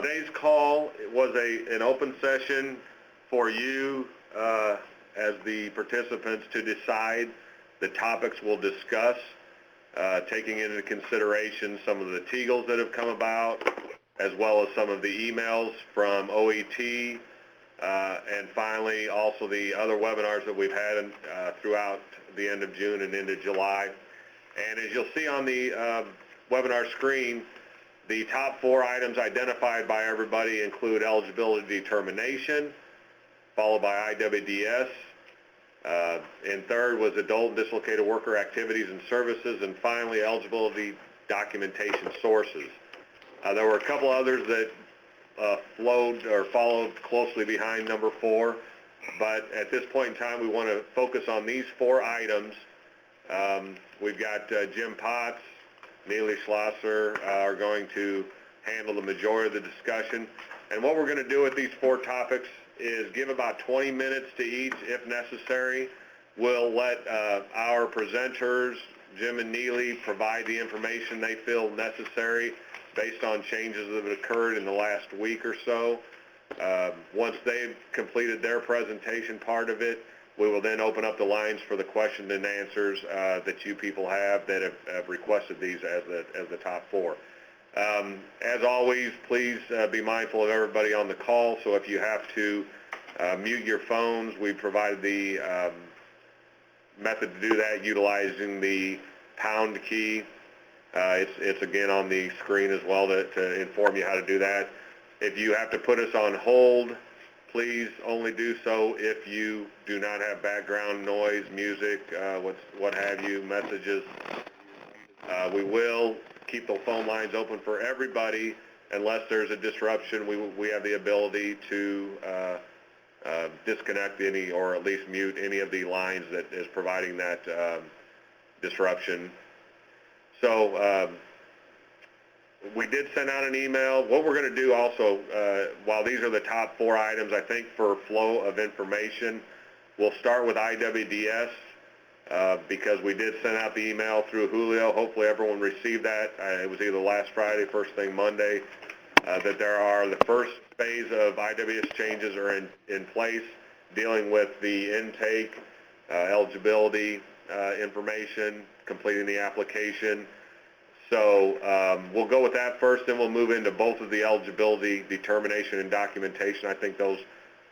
Today's call was an open session for you as the participants to decide the topics we'll discuss, taking into consideration some of the Tegels that have come about, as well as some of the emails from OET, and finally also the other webinars that we've had throughout the end of June and into July. And as you'll see on the webinar screen, the top 4 items identified by everybody include eligibility determination, followed by IWDS, and third was adult and dislocated worker activities and services, and finally eligibility documentation sources. There were a couple others that flowed or followed closely behind number 4, but at this point in time we want to focus on these 4 items. We've got Jim Potts, Neely Schlosser are going to handle the majority of the discussion. And what we're going to do with these 4 topics is give about 20 minutes to each if necessary. We'll let our presenters, Jim and Neely, provide the information they feel necessary based on changes that have occurred in the last week or so. Once they've completed their presentation part of it, we will then open up the lines for the question and answers that you people have that have requested these as the top 4. As always, please be mindful of everybody on the call, so if you have to mute your phones, we provide the method to do that utilizing the pound key. It's again on the screen as well to inform you how to do that. If you have to put us on hold, please only do so if you do not have background noise, music, what have you, messages. We will keep the phone lines open for everybody unless there's a disruption. We have the ability to disconnect any or at least mute any of the lines that is providing that disruption. So we did send out an email. What we're going to do also, while these are the top 4 items, I think for flow of information, we'll start with IWDS because we did send out the email through Julio. Hopefully everyone received that. It was either last Friday, first thing Monday, that there are the first phase of IWDS changes are in place dealing with the intake, eligibility information, completing the application. So we'll go with that first, then we'll move into both of the eligibility determination and documentation. I think those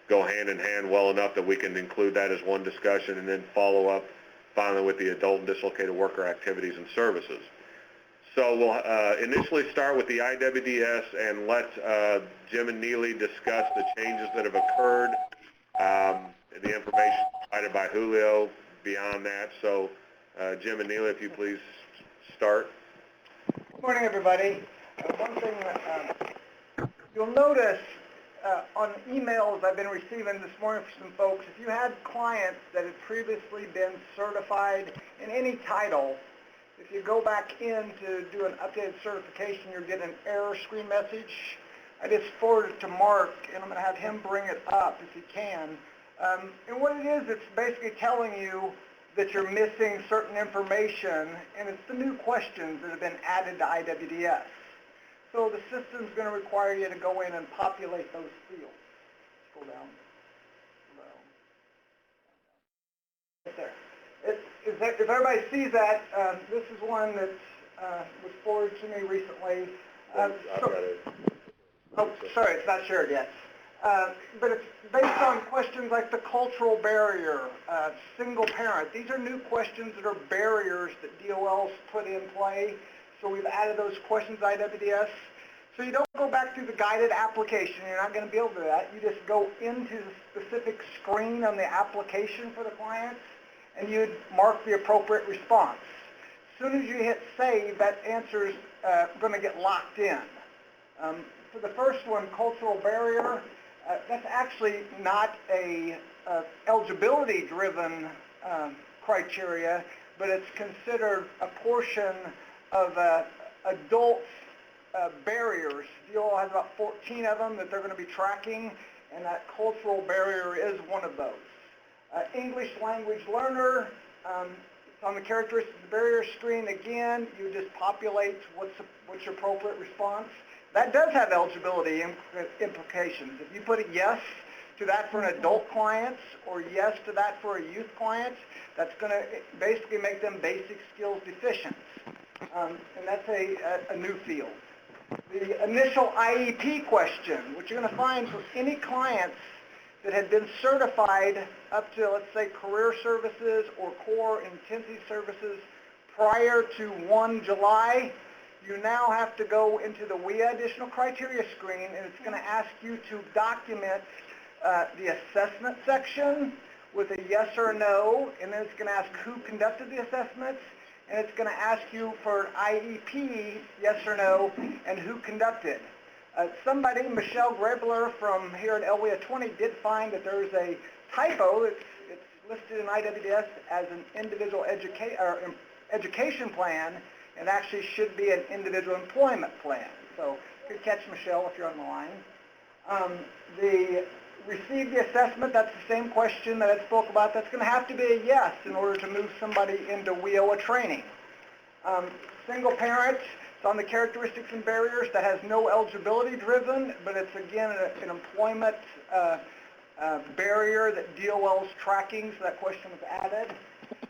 go hand in hand well enough that we can include that as one discussion and then follow up finally with the adult and dislocated worker activities and services. So we'll initially start with the IWDS and let Jim and Neely discuss the changes that have occurred, the information provided by Julio beyond that. So Jim and Neely, if you please start. Good morning, everybody. One thing you'll notice on emails I've been receiving this morning from some folks, if you had clients that had previously been certified in any title, if you go back in to do an updated certification, you'll get an error screen message. I just forwarded it to Mark, and I'm going to have him bring it up if he can. And what it is, it's basically telling you that you're missing certain information, and it's the new questions that have been added to IWDS. So the system's going to require you to go in and populate those fields. Scroll down. Right there. If everybody sees that, this is one that was forwarded to me recently. Oh, sorry, it's not shared yet. But it's based on questions like the cultural barrier, single parent. These are new questions that are barriers that DOL's put in play. So we've added those questions to IWDS. So you don't go back through the guided application. You're not going to be able to do that. You just go into the specific screen on the application for the clients, and you'd mark the appropriate response. As soon as you hit save, that answer's going to get locked in. For the first one, cultural barrier, that's actually not a eligibility-driven criteria, but it's considered a portion of adult barriers. DOL has about 14 of them that they're going to be tracking, and that cultural barrier is one of those. English language learner, it's on the characteristics barrier screen again. You just populate what's your appropriate response. That does have eligibility implications. If you put a yes to that for an adult client or yes to that for a youth client, that's going to basically make them basic skills deficient. And that's a new field. The initial IEP question, which you're going to find for any clients that had been certified up to, let's say, career services or core intensive services prior to 1 July, you now have to go into the WIA additional criteria screen, and it's going to ask you to document the assessment section with a yes or a no, and then it's going to ask who conducted the assessments, and it's going to ask you for an IEP, yes or no, and who conducted. Somebody, Michelle Grebler from here at LWIA 20, did find that there's a typo. It's listed in IWDS as an individual education plan, and actually should be an individual employment plan. So good catch, Michelle, if you're on the line. Receive the assessment, that's the same question that I spoke about. That's going to have to be a yes in order to move somebody into WIOA training. Single parent, it's on the characteristics and barriers. That has no eligibility driven, but it's again an employment barrier that DOL's tracking, so that question was added.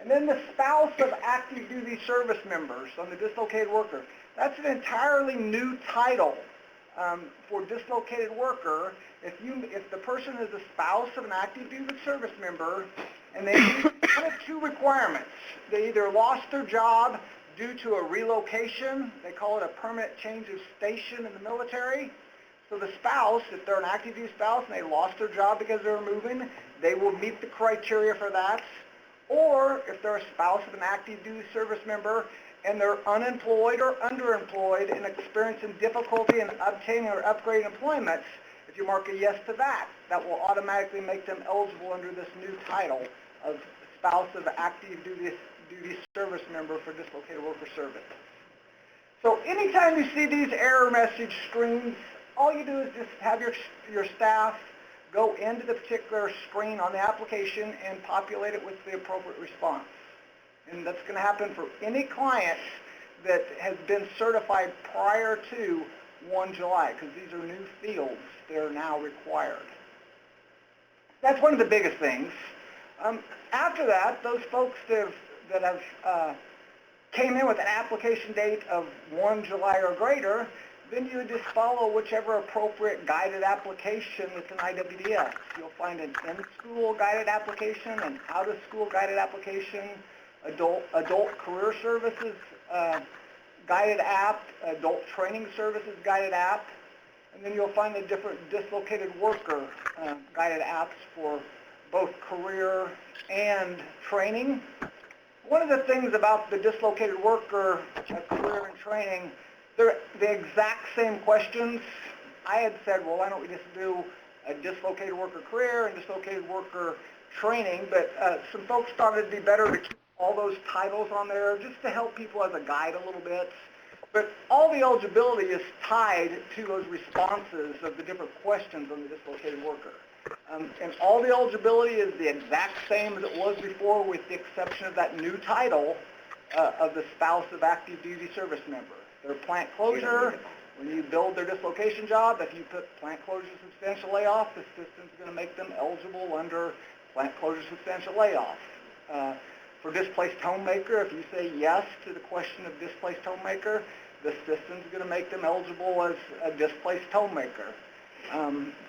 And then the spouse of active duty service members on the dislocated worker. That's an entirely new title for dislocated worker. If the person is a spouse of an active duty service member and they meet one of two requirements, they either lost their job due to a relocation, they call it a permanent change of station in the military. So the spouse, if they're an active duty spouse and they lost their job because they were moving, they will meet the criteria for that. Or if they're a spouse of an active duty service member and they're unemployed or underemployed and experiencing difficulty in obtaining or upgrading employment, if you mark a yes to that, that will automatically make them eligible under this new title of spouse of active duty service member for dislocated worker service. So anytime you see these error message screens, all you do is just have your staff go into the particular screen on the application and populate it with the appropriate response. And that's going to happen for any client that has been certified prior to 1 July, because these are new fields. They're now required. That's one of the biggest things. After that, those folks that have came in with an application date of 1 July or greater, then you would just follow whichever appropriate guided application that's in IWDS. You'll find an in-school guided application, an out-of-school guided application, adult career services guided app, adult training services guided app, and then you'll find the different dislocated worker guided apps for both career and training. One of the things about the dislocated worker career and training, they're the exact same questions. I had said, well, why don't we just do a dislocated worker career and dislocated worker training, but some folks thought it'd be better to keep all those titles on there just to help people as a guide a little bit. But all the eligibility is tied to those responses of the different questions on the dislocated worker. And all the eligibility is the exact same as it was before, with the exception of that new title of the spouse of active duty service member. Their plant closure, when you build their dislocation job, if you put plant closure substantial layoff, the system's going to make them eligible under plant closure substantial layoff. For displaced homemaker, if you say yes to the question of displaced homemaker, the system's going to make them eligible as a displaced homemaker.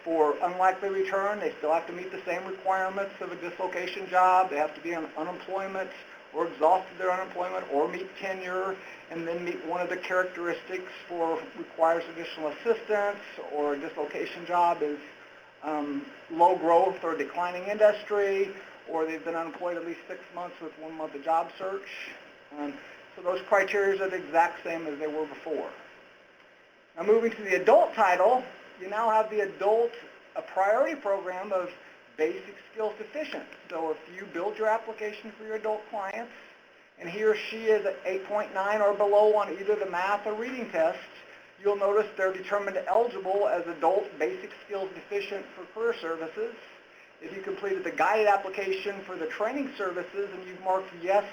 For unlikely return, they still have to meet the same requirements of a dislocation job. They have to be on unemployment or exhausted their unemployment or meet tenure, and then meet one of the characteristics for requires additional assistance, or a dislocation job is low growth or declining industry, or they've been unemployed at least 6 months with 1 month of job search. So those criteria are the exact same as they were before. Now moving to the adult title, you now have the adult, a priority program of basic skills deficient. So if you build your application for your adult clients, and he or she is at 8.9 or below on either the math or reading tests, you'll notice they're determined eligible as adult basic skills deficient for career services. If you completed the guided application for the training services and you've marked yes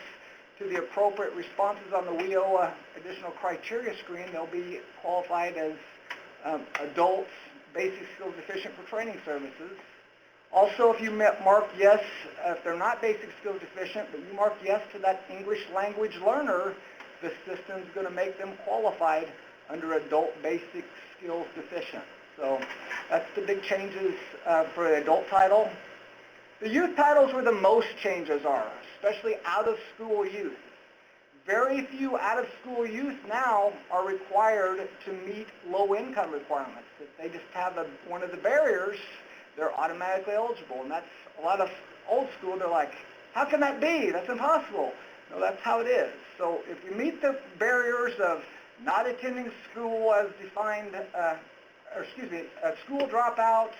to the appropriate responses on the WIOA additional criteria screen, they'll be qualified as adults basic skills deficient for training services. Also, if you mark yes, if they're not basic skills deficient, but you mark yes to that English language learner, the system's going to make them qualified under adult basic skills deficient. So that's the big changes for the adult title. The youth titles where the most changes are, especially out-of-school youth. Very few out-of-school youth now are required to meet low-income requirements. If they just have one of the barriers, they're automatically eligible. And that's a lot of old school. They're like, how can that be? That's impossible. No, that's how it is. So if you meet the barriers of not attending school as defined, school dropouts,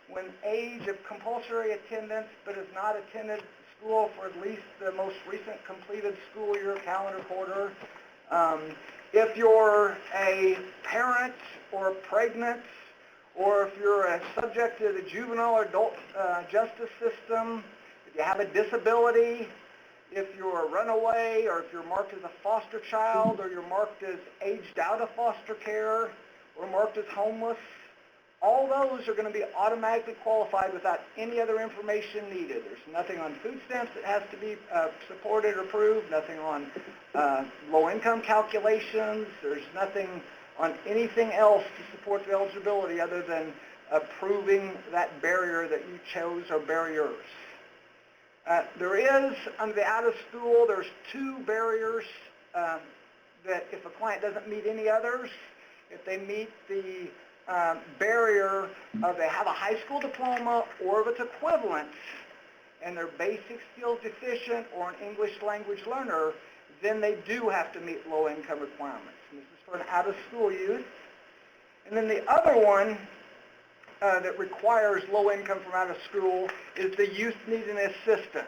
when age of compulsory attendance, but has not attended school for at least the most recent completed school year calendar quarter. If you're a parent or pregnant, or if you're a subject to the juvenile or adult justice system, if you have a disability, if you're a runaway, or if you're marked as a foster child, or you're marked as aged out of foster care, or marked as homeless, all those are going to be automatically qualified without any other information needed. There's nothing on food stamps that has to be supported or approved, nothing on low-income calculations. There's nothing on anything else to support the eligibility other than approving that barrier that you chose or barriers. There is, under the out-of-school, there's two barriers that if a client doesn't meet any others, if they meet the barrier of they have a high school diploma or of its equivalent and they're basic skills deficient or an English language learner, then they do have to meet low income requirements. And this is for an out-of-school youth. And then the other one that requires low income from out of school is the youth needing assistance.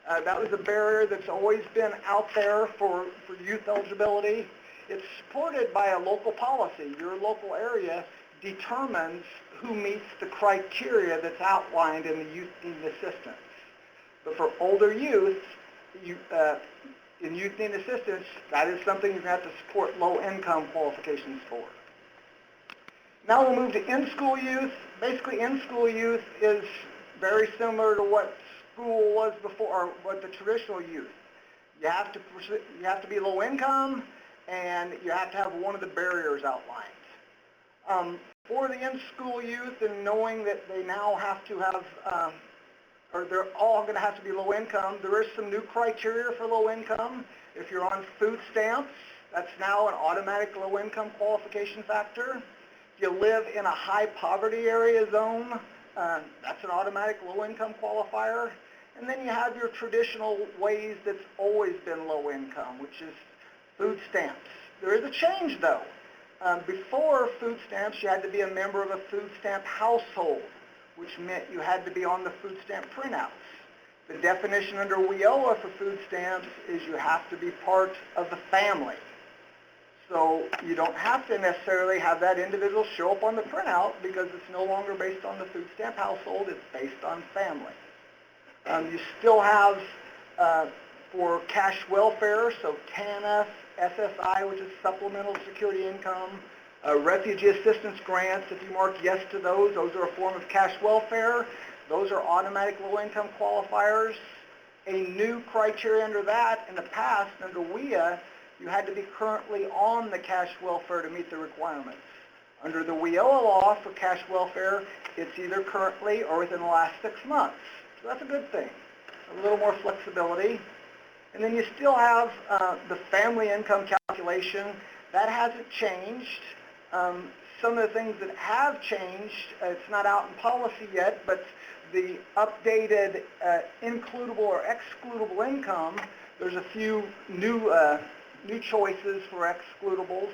That was a barrier that's always been out there for youth eligibility. It's supported by a local policy. Your local area determines who meets the criteria that's outlined in the youth needing assistance. But for older youth, in youth needing assistance, that is something you're going to have to support low income qualifications for. Now we'll move to in-school youth. Basically, in-school youth is very similar to what school was before, or what the traditional youth. You have to be low income, and you have to have one of the barriers outlined. For the in-school youth, and knowing that they now have to have, or they're all going to have to be low income, there is some new criteria for low income. If you're on food stamps, that's now an automatic low income qualification factor. If you live in a high poverty area zone, that's an automatic low income qualifier. And then you have your traditional ways that's always been low income, which is food stamps. There is a change though. Before food stamps, you had to be a member of a food stamp household, which meant you had to be on the food stamp printouts. The definition under WIOA for food stamps is you have to be part of the family. So you don't have to necessarily have that individual show up on the printout because it's no longer based on the food stamp household, it's based on family. You still have for cash welfare, so TANF, SSI, which is supplemental security income, refugee assistance grants, if you mark yes to those are a form of cash welfare. Those are automatic low-income qualifiers. A new criteria under that, in the past, under WIA, you had to be currently on the cash welfare to meet the requirements. Under the WIOA law for cash welfare, it's either currently or within the last 6 months. So that's a good thing. A little more flexibility. And then you still have the family income calculation. That hasn't changed. Some of the things that have changed, it's not out in policy yet, but the updated includable or excludable income, there's a few new choices for excludables.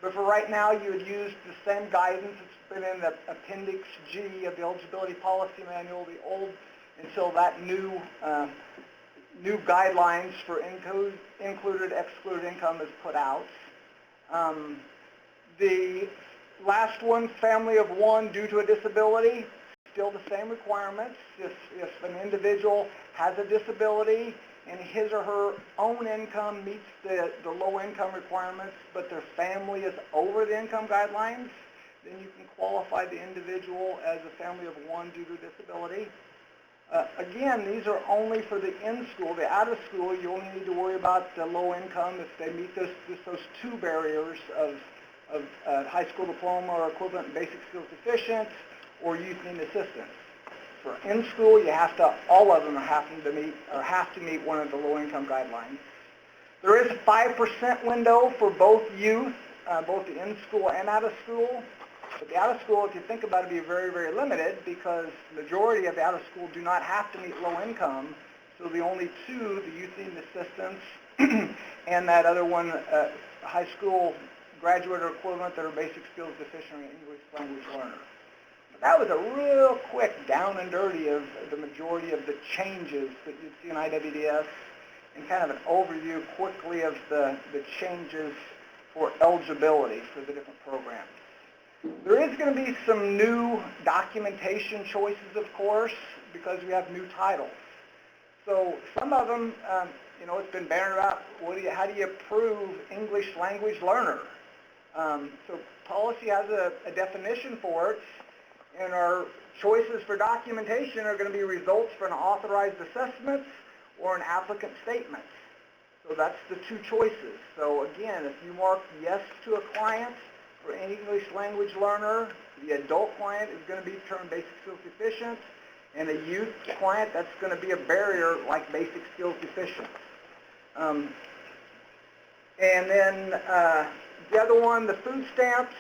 But for right now, you would use the same guidance that's been in the Appendix G of the Eligibility Policy Manual, the old, until that new guidelines for included, excluded income is put out. The last one, family of one due to a disability, still the same requirements. If an individual has a disability and his or her own income meets the low income requirements, but their family is over the income guidelines, then you can qualify the individual as a family of one due to disability. Again, these are only for the in-school. The out-of-school, you only need to worry about the low income if they meet those two barriers of high school diploma or equivalent in basic skills deficient or youth need assistance. For in-school, you have to, all of them have to meet one of the low-income guidelines. There is a 5% window for both youth, both the in-school and out-of-school. But the out-of-school, if you think about it, be very, very limited because the majority of the out-of-school do not have to meet low income. So the only two, the youth need assistance and that other one, high school graduate or equivalent that are basic skills deficient or English language learner. But that was a real quick down and dirty of the majority of the changes that you'd see in IWDS and kind of an overview quickly of the changes for eligibility for the different programs. There is going to be some new documentation choices, of course, because we have new titles. So some of them, it's been bannered out, how do you prove English language learner? So policy has a definition for it, and our choices for documentation are going to be results for an authorized assessment or an applicant statement. So that's the two choices. So again, if you mark yes to a client, for an English language learner, the adult client is going to be termed basic skills deficient, and a youth client, that's going to be a barrier like basic skills deficient. And then the other one, the food stamps,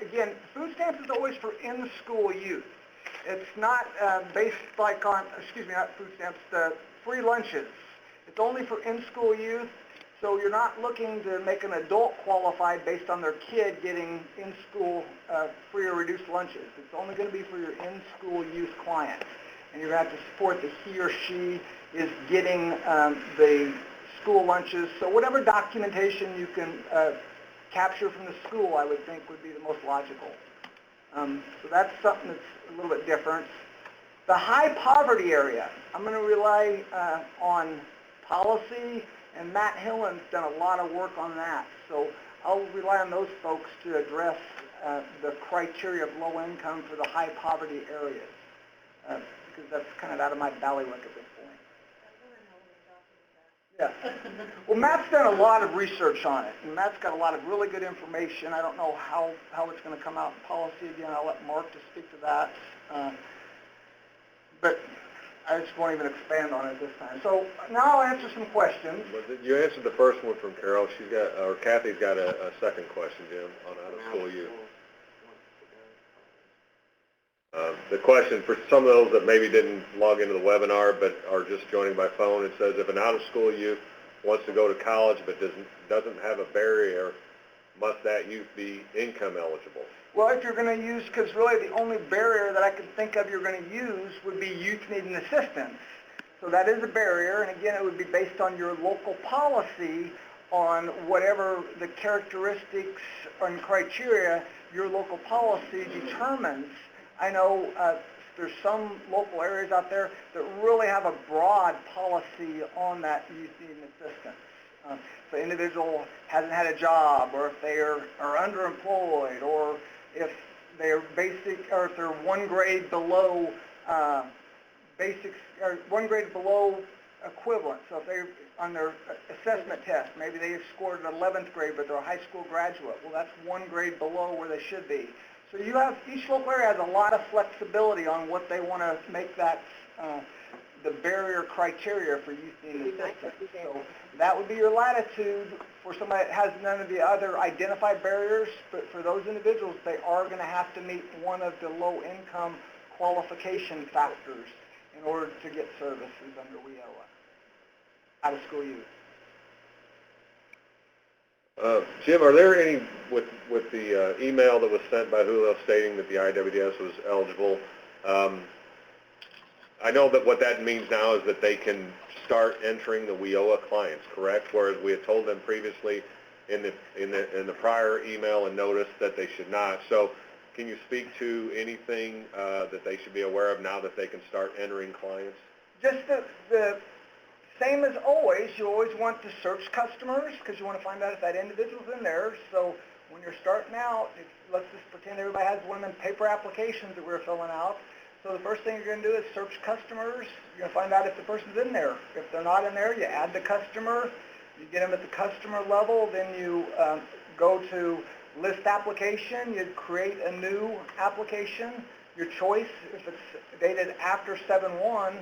again, food stamps is always for in-school youth. It's not based like on, not food stamps, the free lunches. It's only for in-school youth. So you're not looking to make an adult qualified based on their kid getting in-school free or reduced lunches. It's only going to be for your in-school youth client. And you're going to have to support that he or she is getting the school lunches. So whatever documentation you can capture from the school, I would think would be the most logical. So that's something that's a little bit different. The high poverty area, I'm going to rely on policy. And Matt Hillen's done a lot of work on that. So I'll rely on those folks to address the criteria of low income for the high poverty areas. Because that's kind of out of my ballywick at this point. Yeah. Well, Matt's done a lot of research on it. And Matt's got a lot of really good information. I don't know how it's going to come out in policy. Again, I'll let Mark to speak to that. But I just won't even expand on it this time. So now I'll answer some questions. You answered the first one from Carol. Kathy's got a second question, Jim, on out-of-school youth. The question for some of those that maybe didn't log into the webinar but are just joining by phone, it says if an out-of-school youth wants to go to college but doesn't have a barrier, must that youth be income eligible? Well, if you're going to use, because really the only barrier that I can think of you're going to use would be youth needing assistance. So that is a barrier, and again, it would be based on your local policy on whatever the characteristics and criteria your local policy determines. I know there's some local areas out there that really have a broad policy on that youth needing assistance. If the individual hasn't had a job, or if they are underemployed, or if they're if they're one grade below basics, or one grade below equivalent. So if they on their assessment test, maybe they scored an 11th grade, but they're a high school graduate. Well, that's one grade below where they should be. So you have, each local area has a lot of flexibility on what they want to make that the barrier criteria for youth needing assistance. So that would be your latitude for somebody that has none of the other identified barriers, but for those individuals, they are going to have to meet one of the low-income qualification factors in order to get services under WIOA, out-of-school youth. Jim, are there any, with the email that was sent by Julio stating that the IWDS was eligible, I know that what that means now is that they can start entering the WIOA clients, correct? Whereas we had told them previously in the prior email and notice that they should not. So can you speak to anything that they should be aware of now that they can start entering clients? Just the same as always, you always want to search customers because you want to find out if that individual's in there. So when you're starting out, let's just pretend everybody has one of them paper applications that we're filling out. So the first thing you're going to do is search customers. You're going to find out if the person's in there. If they're not in there, you add the customer. You get them at the customer level. Then you go to list application. You create a new application. Your choice, if it's dated after 7/1,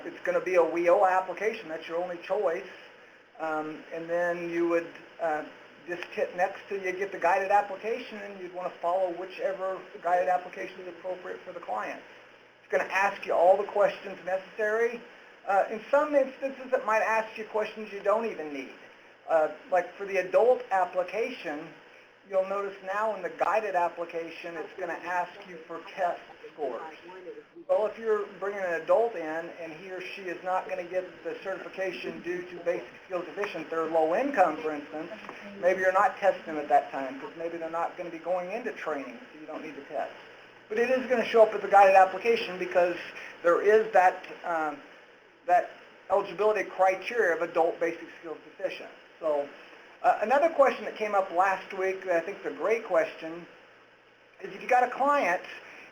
it's going to be a WIO application. That's your only choice. And then you would just hit next till you get the guided application, and you'd want to follow whichever guided application is appropriate for the client. It's going to ask you all the questions necessary. In some instances, it might ask you questions you don't even need. Like for the adult application, you'll notice now in the guided application, it's going to ask you for test scores. Well, if you're bringing an adult in and he or she is not going to get the certification due to basic skills deficient, they're low income, for instance, maybe you're not testing them at that time because maybe they're not going to be going into training, so you don't need to test. But it is going to show up as a guided application because there is that eligibility criteria of adult basic skills deficient. So another question that came up last week that I think is a great question is if you got a client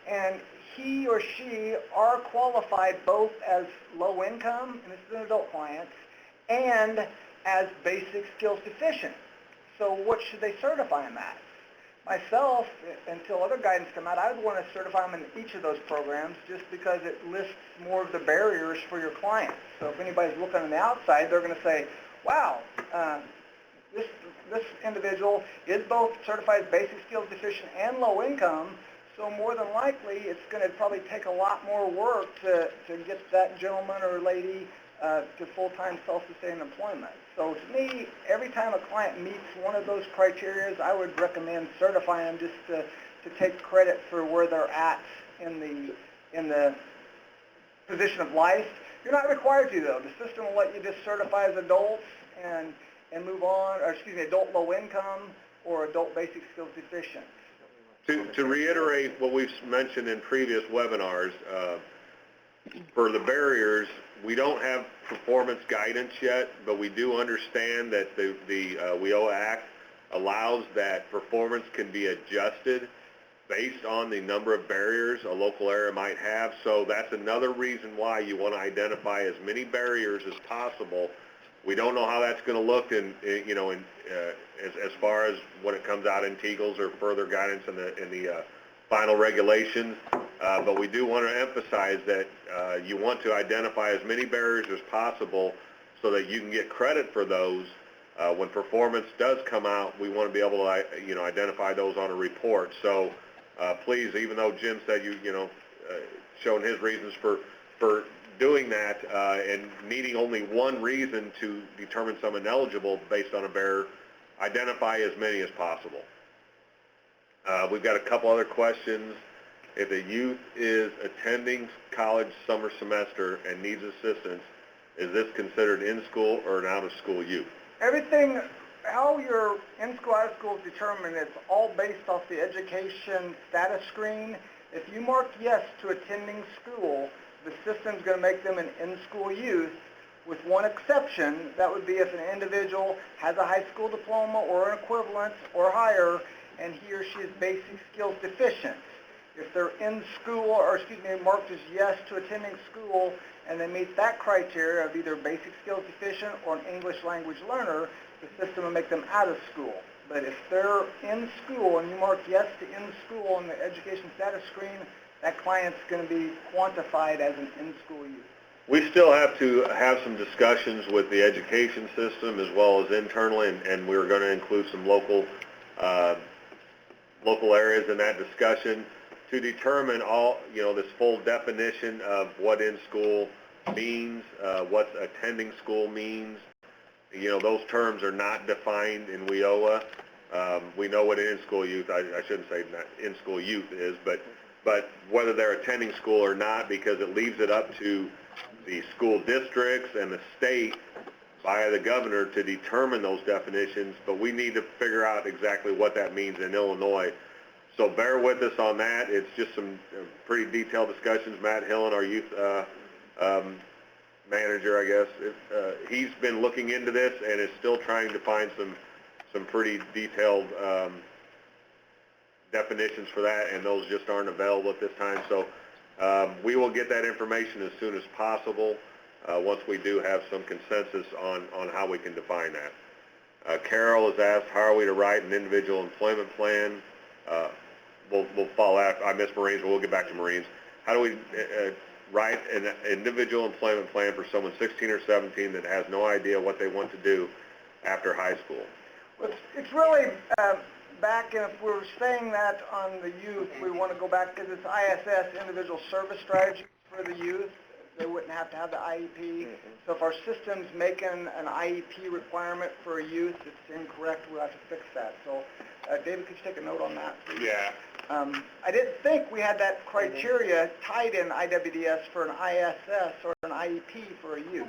and he or she are qualified both as low income, and this is an adult client, and as basic skills deficient. So what should they certify them as? Myself, until other guidance come out, I would want to certify them in each of those programs just because it lists more of the barriers for your clients. So if anybody's looking on the outside, they're going to say, wow, this individual is both certified as basic skills deficient and low income, so more than likely it's going to probably take a lot more work to get that gentleman or lady to full-time self-sustaining employment. So to me, every time a client meets one of those criteria, I would recommend certifying them just to take credit for where they're at in the position of life. You're not required to, though. The system will let you just certify as adults and move on, or excuse me, adult low income or adult basic skills deficient. To reiterate what we've mentioned in previous webinars, for the barriers, we don't have performance guidance yet, but we do understand that the WIO Act allows that performance can be adjusted based on the number of barriers a local area might have. So that's another reason why you want to identify as many barriers as possible. We don't know how that's going to look as far as when it comes out in Tegels or further guidance in the final regulations. But we do want to emphasize that you want to identify as many barriers as possible so that you can get credit for those. When performance does come out, we want to be able to identify those on a report. So please, even though Jim said shown his reasons for doing that and needing only one reason to determine someone eligible based on a barrier, identify as many as possible. We've got a couple other questions. If a youth is attending college summer semester and needs assistance, is this considered in-school or an out-of-school youth? Everything, how your in-school, out-of-school is determined, it's all based off the education status screen. If you mark yes to attending school, the system's going to make them an in-school youth, with one exception. That would be if an individual has a high school diploma or an equivalent or higher, and he or she is basic skills deficient. If they're in school, or marked as yes to attending school, and they meet that criteria of either basic skills deficient or an English language learner, the system will make them out of school. But if they're in school and you mark yes to in school on the education status screen, that client's going to be quantified as an in-school youth. We still have to have some discussions with the education system as well as internally, and we're going to include some local areas in that discussion to determine this full definition of what in-school means, what attending school means. Those terms are not defined in WIOA. We know what an in-school youth, I shouldn't say not in-school youth is, but whether they're attending school or not, because it leaves it up to the school districts and the state by the governor to determine those definitions, but we need to figure out exactly what that means in Illinois. So bear with us on that. It's just some pretty detailed discussions. Matt Hillen, our youth manager, I guess, he's been looking into this and is still trying to find some pretty detailed definitions for that, and those just aren't available at this time. So we will get that information as soon as possible once we do have some consensus on how we can define that. Carol has asked, how are we to write an individual employment plan? We'll follow after. I missed Marines, but we'll get back to Marines. How do we write an individual employment plan for someone 16 or 17 that has no idea what they want to do after high school? Well, it's really back, and if we're saying that on the youth, we want to go back to this ISS, Individual Service Strategy for the youth. They wouldn't have to have the IEP. So if our system's making an IEP requirement for a youth, it's incorrect. We'll have to fix that. So, David, could you take a note on that, please? Yeah. I didn't think we had that criteria tied in IWDS for an ISS or an IEP for a youth.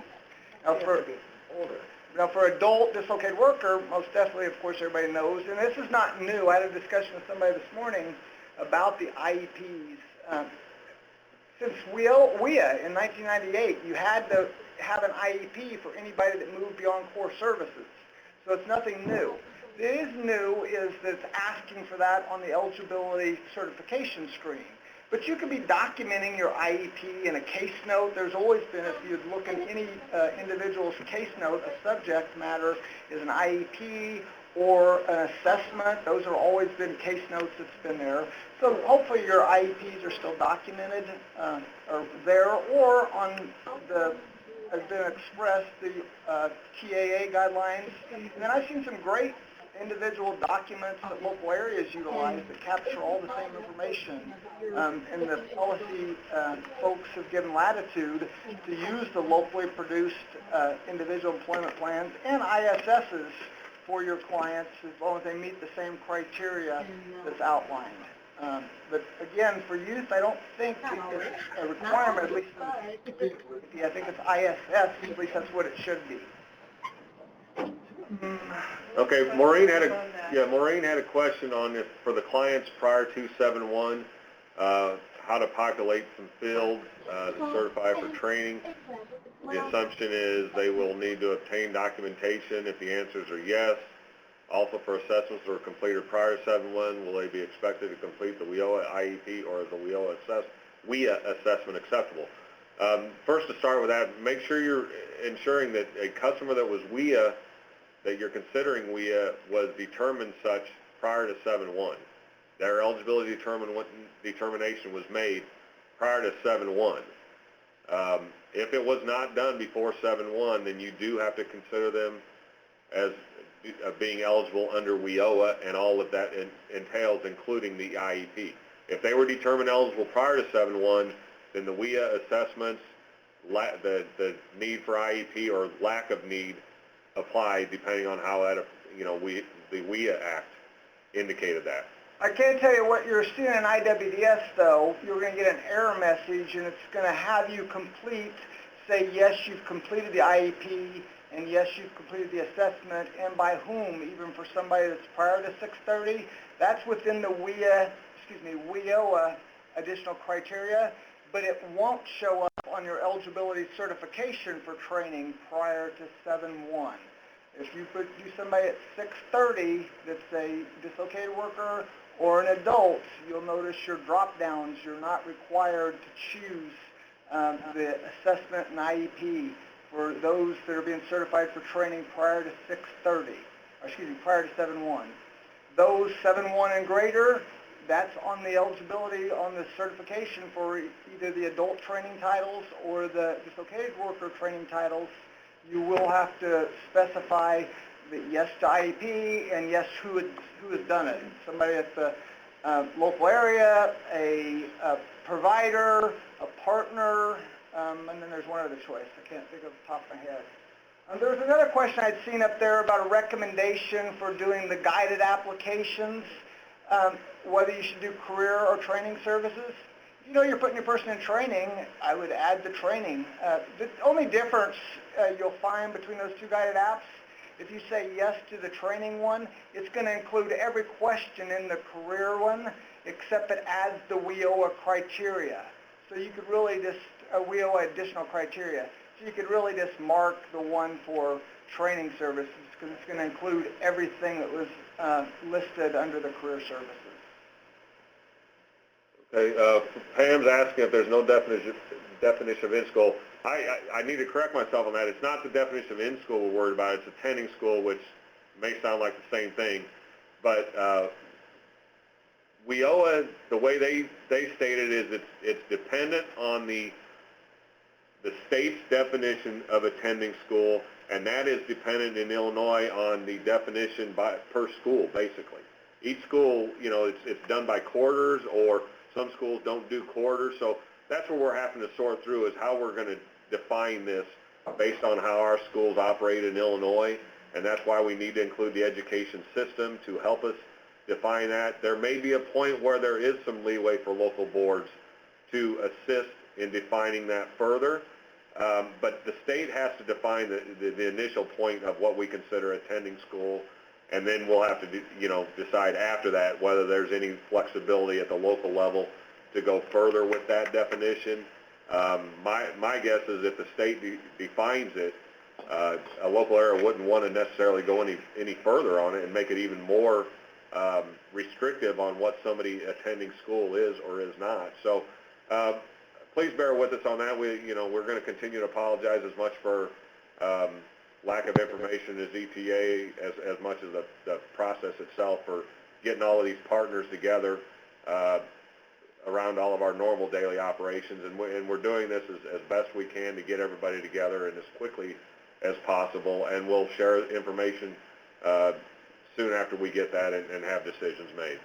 Now for adult dislocated worker, most definitely, of course, everybody knows, and this is not new. I had a discussion with somebody this morning about the IEPs. Since WIA in 1998, you had to have an IEP for anybody that moved beyond core services. So it's nothing new. What is new is that it's asking for that on the eligibility certification screen. But you could be documenting your IEP in a case note. There's always been, if you look in any individual's case note, a subject matter is an IEP or an assessment. Those have always been case notes that's been there. So hopefully your IEPs are still documented or there, or on the, has been expressed, the TAA guidelines. And then I've seen some great individual documents that local areas utilize that capture all the same information. And the policy folks have given latitude to use the locally produced individual employment plans and ISSs for your clients as long as they meet the same criteria that's outlined. But again, for youth, I don't think it's a requirement, at least I think it's ISS, at least that's what it should be. Okay, Maureen had a question on if for the clients prior to 7-1, how to populate some fields to certify for training. The assumption is they will need to obtain documentation if the answers are yes. Also for assessments that were completed prior to 7-1, will they be expected to complete the WIOA IEP or is the WIA assessment acceptable? First, to start with that, make sure you're ensuring that a customer that was WIA, that you're considering WIA, was determined such prior to 7-1. Their eligibility determination was made prior to 7-1. If it was not done before 7-1, then you do have to consider them as being eligible under WIOA and all of that entails, including the IEP. If they were determined eligible prior to 7-1, then the WIA assessments, the need for IEP or lack of need apply depending on how that, the WIA Act indicated that. I can't tell you what you're seeing in IWDS though. You're going to get an error message and it's going to have you say yes, you've completed the IEP and yes, you've completed the assessment, and by whom, even for somebody that's prior to 6:30, that's within the WIOA additional criteria, but it won't show up on your eligibility certification for training prior to 7-1. If you do somebody at 6:30 that's a dislocated worker or an adult, you'll notice your drop downs. You're not required to choose the assessment and IEP for those that are being certified for training prior to 6:30, prior to 7-1. Those 7-1 and greater, that's on the eligibility on the certification for either the adult training titles or the dislocated worker training titles. You will have to specify the yes to IEP and yes who has done it. Somebody at the local area, a provider, a partner, and then there's one other choice. I can't think of the top of my head. There was another question I'd seen up there about a recommendation for doing the guided applications, whether you should do career or training services. You know you're putting your person in training, I would add the training. The only difference you'll find between those two guided apps, if you say yes to the training one, it's going to include every question in the career one, except it adds the WIOA criteria. So you could really just, WIOA additional criteria. So you could really just mark the one for training services because it's going to include everything that was listed under the career services. Pam's asking if there's no definition of in-school. I need to correct myself on that. It's not the definition of in-school we're worried about. It's attending school, which may sound like the same thing. But WIOA, the way they stated it is it's dependent on the state's definition of attending school, and that is dependent in Illinois on the definition per school, basically. Each school, you know, it's done by quarters, or some schools don't do quarters, so that's what we're having to sort through, is how we're going to define this based on how our schools operate in Illinois, and that's why we need to include the education system to help us define that. There may be a point where there is some leeway for local boards to assist in defining that further, but the state has to define the initial point of what we consider attending school, and then we'll have to, you know, decide after that whether there's any flexibility at the local level to go further with that definition. My guess is if the state defines it, a local area wouldn't want to necessarily go any further on it and make it even more restrictive on what somebody attending school is or is not. So please bear with us on that. We're going to continue to apologize as much for lack of information as ETA as much as the process itself for getting all of these partners together around all of our normal daily operations, and we're doing this as best we can to get everybody together and as quickly as possible, and we'll share information soon after we get that and have decisions made.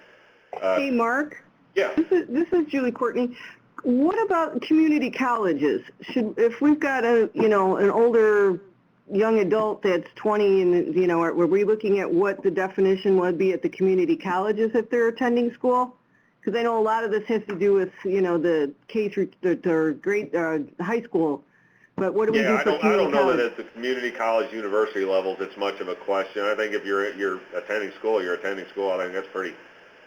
Hey, Mark. Yeah. This is Julie Courtney. What about community colleges? If we've got an older young adult that's 20, and were we looking at what the definition would be at the community colleges if they're attending school? Because I know a lot of this has to do with the K through the grade high school. But what do we do for community college? I don't know that at the community college, university levels, it's much of a question. I think if you're attending school, you're attending school. I think that's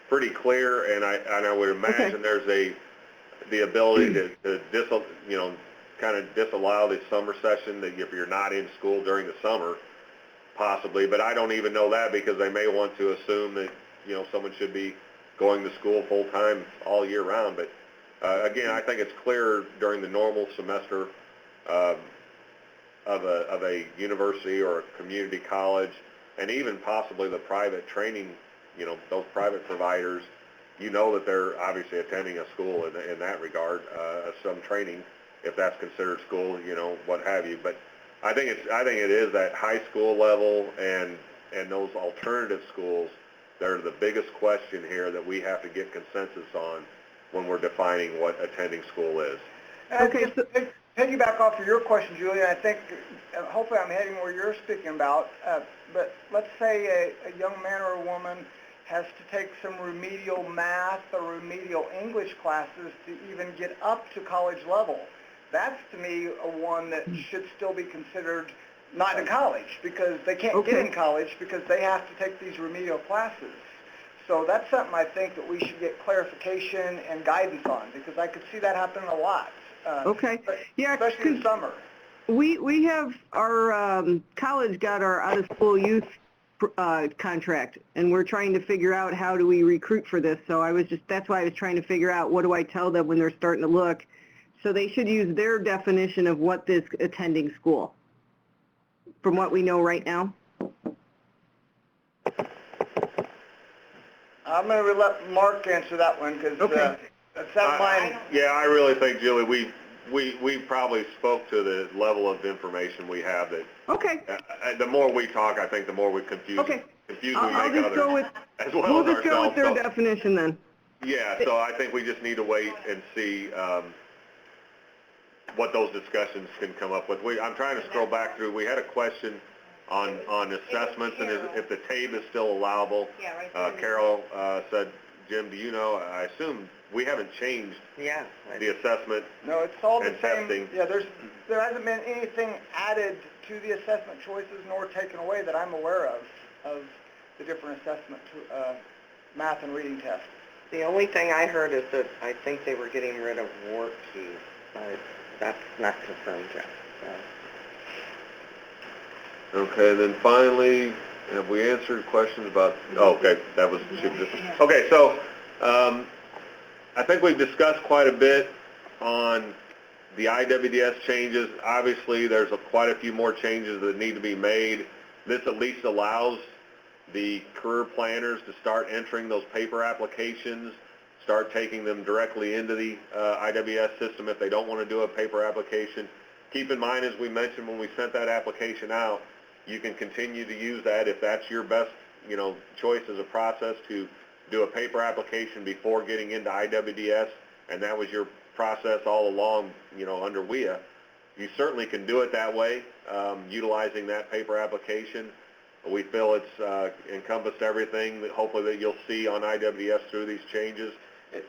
pretty clear, and I would imagine there's the ability to kind of disallow the summer session that if you're not in school during the summer, possibly. But I don't even know that, because they may want to assume that someone should be going to school full time all year round. But again, I think it's clear during the normal semester of a university or a community college, and even possibly the private training, those private providers, that they're obviously attending a school in that regard, some training, if that's considered school, what have you. But I think it is that high school level and those alternative schools that are the biggest question here that we have to get consensus on when we're defining what attending school is. Okay. To piggyback off of your question, Julia, I think hopefully I'm heading where you're speaking about, but let's say a young man or a woman has to take some remedial math or remedial English classes to even get up to college level. That's, to me, one that should still be considered not in college, because they can't get in college because they have to take these remedial classes. So that's something I think that we should get clarification and guidance on, because I could see that happening a lot. Especially in summer. We have our college got our out-of-school youth contract, and we're trying to figure out how do we recruit for this. So that's why I was trying to figure out what do I tell them when they're starting to look. So they should use their definition of what this attending school, from what we know right now. I'm going to let Mark answer that one, because that's not mine. Yeah, I really think, Julie, we probably spoke to the level of information we have. That the more we talk, I think the more we confuse we make others, as well we'll as just go with their definition then. Yeah, so I think we just need to wait and see what those discussions can come up with. I'm trying to scroll back through. We had a question on assessments and if the TABE is still allowable. Carol said, Jim, do you know? I assume we haven't changed the assessment. No, it's all the same. Testing. Yeah, there hasn't been anything added to the assessment choices nor taken away that I'm aware of the different assessment math and reading tests. The only thing I heard is that I think they were getting rid of work keys, but that's not confirmed yet. So. Okay, then finally, have we answered questions about, that was, okay, so I think we've discussed quite a bit on the IWDS changes. Obviously, there's quite a few more changes that need to be made. This at least allows the career planners to start entering those paper applications, start taking them directly into the IWS system if they don't want to do a paper application. Keep in mind, as we mentioned when we sent that application out, you can continue to use that if that's your best, choice as a process to do a paper application before getting into IWDS, and that was your process all along, under WIA. You certainly can do it that way, utilizing that paper application. We feel it's encompassed everything that hopefully that you'll see on IWDS through these changes.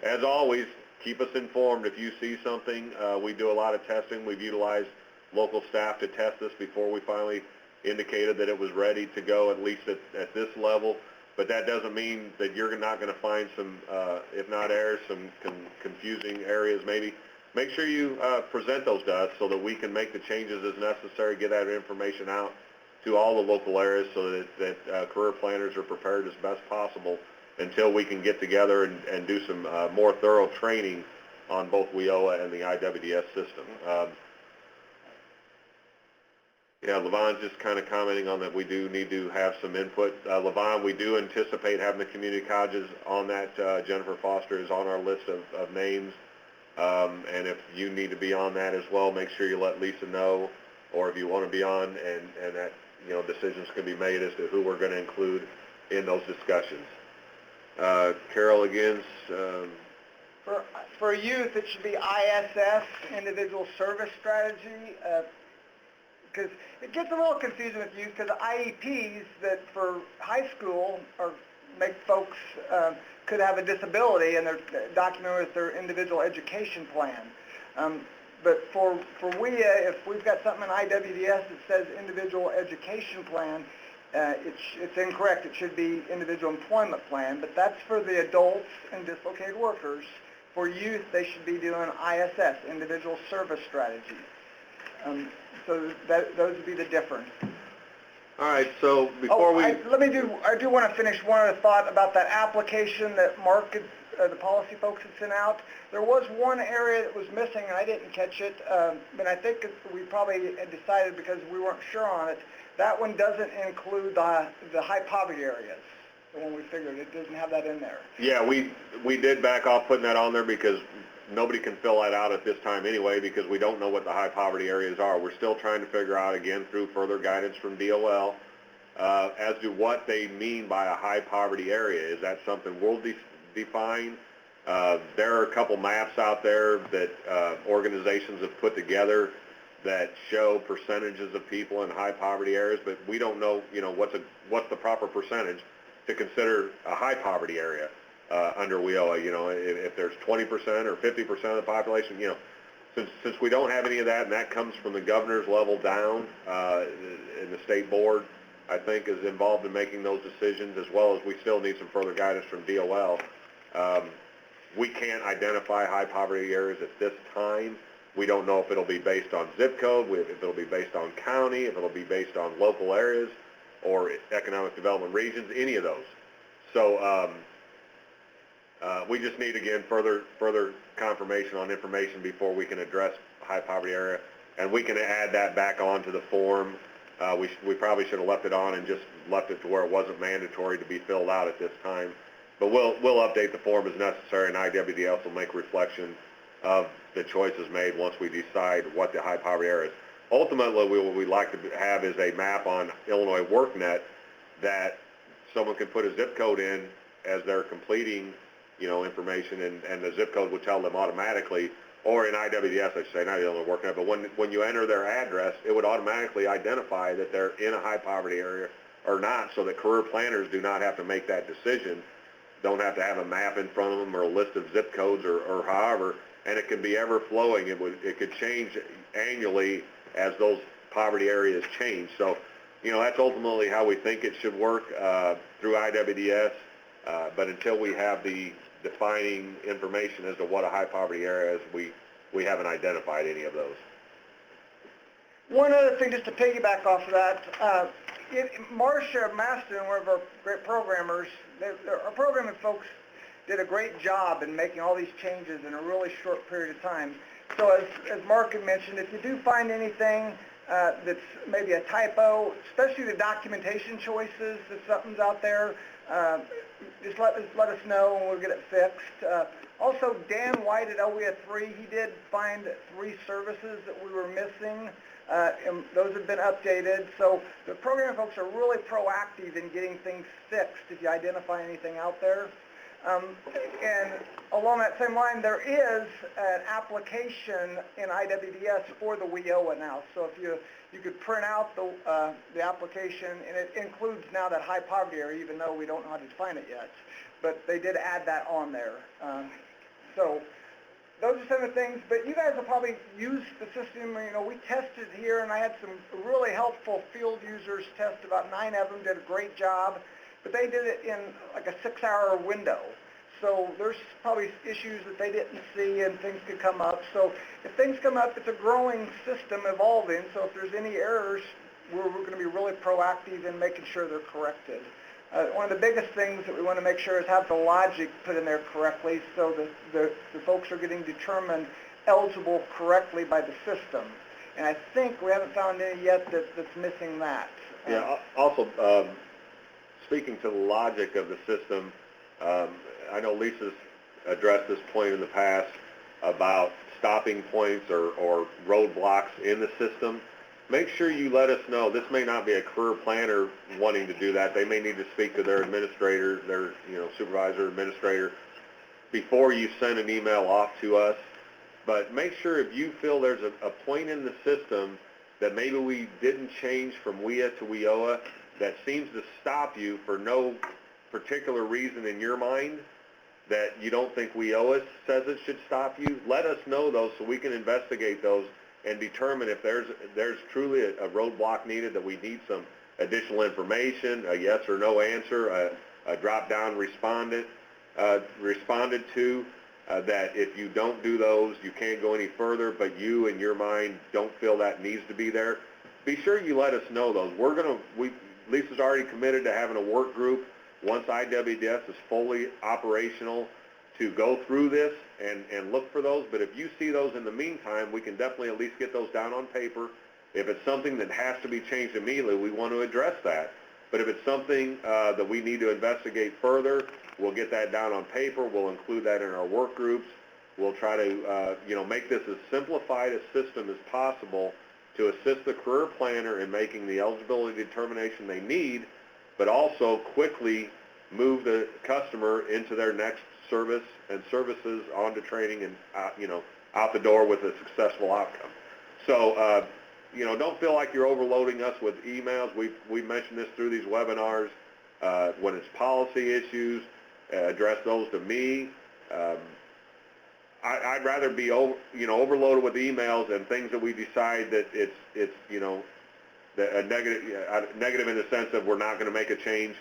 As always, keep us informed if you see something. We do a lot of testing. We've utilized local staff to test this before we finally indicated that it was ready to go, at least at this level. But that doesn't mean that you're not going to find some, if not errors, some confusing areas maybe. Make sure you present those to us so that we can make the changes as necessary, get that information out to all the local areas so that career planners are prepared as best possible until we can get together and do some more thorough training on both WIOA and the IWDS system. Levon's just kind of commenting on that we do need to have some input. Levon, we do anticipate having the community colleges on that. Jennifer Foster is on our list of names. And if you need to be on that as well, make sure you let Lisa know, or if you want to be on, and that, decisions can be made as to who we're going to include in those discussions. Carol, again, For youth, it should be ISS, Individual Service Strategy, because it gets a little confusing with youth, because IEPs that for high school make folks could have a disability, and they're documented with their individual education plan. But for WIA, if we've got something in IWDS that says individual education plan, it's incorrect. It should be individual employment plan, but that's for the adults and dislocated workers. For youth, they should be doing ISS, Individual Service Strategy. So those would be the difference. all right, so before I do want to finish one other thought about that application that Mark the policy folks had sent out. There was one area that was missing, and I didn't catch it, but I think we probably had decided because we weren't sure on it. That one doesn't include the high poverty areas. The one we figured, it doesn't have that in there. Yeah, we did back off putting that on there because nobody can fill that out at this time anyway, because we don't know what the high poverty areas are. We're still trying to figure out, again, through further guidance from DOL, as to what they mean by a high poverty area. Is that something we'll define? There are a couple maps out there that organizations have put together that show percentages of people in high poverty areas, but we don't know, what's the proper percentage to consider a high poverty area under WIOA. If there's 20% or 50% of the population, since we don't have any of that, and that comes from the governor's level down, and the state board, I think, is involved in making those decisions, as well as we still need some further guidance from DOL. We can't identify high poverty areas at this time. We don't know if it'll be based on zip code, if it'll be based on county, if it'll be based on local areas or economic development regions, any of those. So we just need, again, further confirmation on information before we can address high poverty area, and we can add that back onto the form. We probably should have left it on and just left it to where it wasn't mandatory to be filled out at this time. But we'll update the form as necessary, and IWDS will make reflection of the choices made once we decide what the high poverty area is. Ultimately, what we'd like to have is a map on Illinois WorkNet that someone can put a zip code in as they're completing, information, and the zip code would tell them automatically, or in IWDS, I should say, not Illinois WorkNet, but when you enter their address, it would automatically identify that they're in a high poverty area or not, so that career planners do not have to make that decision, don't have to have a map in front of them or a list of zip codes or however, and it can be ever flowing. It could change annually as those poverty areas change. So, that's ultimately how we think it should work through IWDS, but until we have the defining information as to what a high poverty area is, we haven't identified any of those. One other thing, just to piggyback off of that, Marcia Maston, one of our great programmers, our programming folks did a great job in making all these changes in a really short period of time. So as Mark had mentioned, if you do find anything that's maybe a typo, especially the documentation choices, if something's out there, just let us know and we'll get it fixed. Also, Dan White at OEA 3, he did find 3 services that we were missing, and those have been updated. So the program folks are really proactive in getting things fixed if you identify anything out there. And along that same line, there is an application in IWDS for the WIOA now. So if you could print out the application, and it includes now that high poverty area, even though we don't know how to define it yet. But they did add that on there. So those are some of the things, but you guys will probably use the system. You know, we tested here, and I had some really helpful field users test. About 9 of them did a great job, but they did it in like a 6-hour window. So there's probably issues that they didn't see, and things could come up. So if things come up, it's a growing system evolving. So if there's any errors, we're going to be really proactive in making sure they're corrected. One of the biggest things that we want to make sure is have the logic put in there correctly, so that the folks are getting determined eligible correctly by the system. And I think we haven't found any yet that's missing that. Yeah, also, speaking to the logic of the system, I know Lisa's addressed this point in the past about stopping points or roadblocks in the system. Make sure you let us know. This may not be a career planner wanting to do that. They may need to speak to their administrator, their supervisor, administrator, before you send an email off to us. But make sure if you feel there's a point in the system that maybe we didn't change from WIA to WIOA that seems to stop you for no particular reason in your mind, that you don't think WIOA says it should stop you, let us know those so we can investigate those and determine if there's truly a roadblock needed, that we need some additional information, a yes or no answer, a drop-down responded to, that if you don't do those, you can't go any further, but you in your mind don't feel that needs to be there. Be sure you let us know those. Lisa's already committed to having a work group once IWDS is fully operational to go through this and look for those. But if you see those in the meantime, we can definitely at least get those down on paper. If it's something that has to be changed immediately, we want to address that. But if it's something that we need to investigate further, we'll get that down on paper. We'll include that in our work groups. We'll try to make this as simplified a system as possible to assist the career planner in making the eligibility determination they need, but also quickly move the customer into their next service and services onto training and out the door with a successful outcome. So don't feel like you're overloading us with emails. We've mentioned this through these webinars. When it's policy issues, address those to me. I'd rather be overloaded with emails and things that we decide that it's a negative in the sense of we're not going to make a change,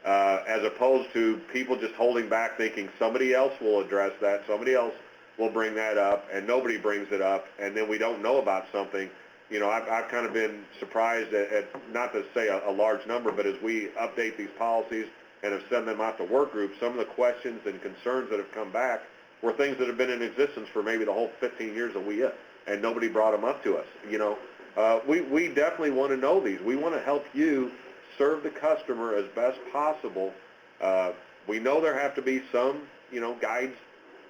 as opposed to people just holding back thinking somebody else will address that, somebody else will bring that up, and nobody brings it up, and then we don't know about something. I've kind of been surprised at not to say a large number, but as we update these policies and have sent them out to work groups, some of the questions and concerns that have come back were things that have been in existence for maybe the whole 15 years that we and nobody brought them up to us. We definitely want to know these. We want to help you serve the customer as best possible. We know there have to be some, guides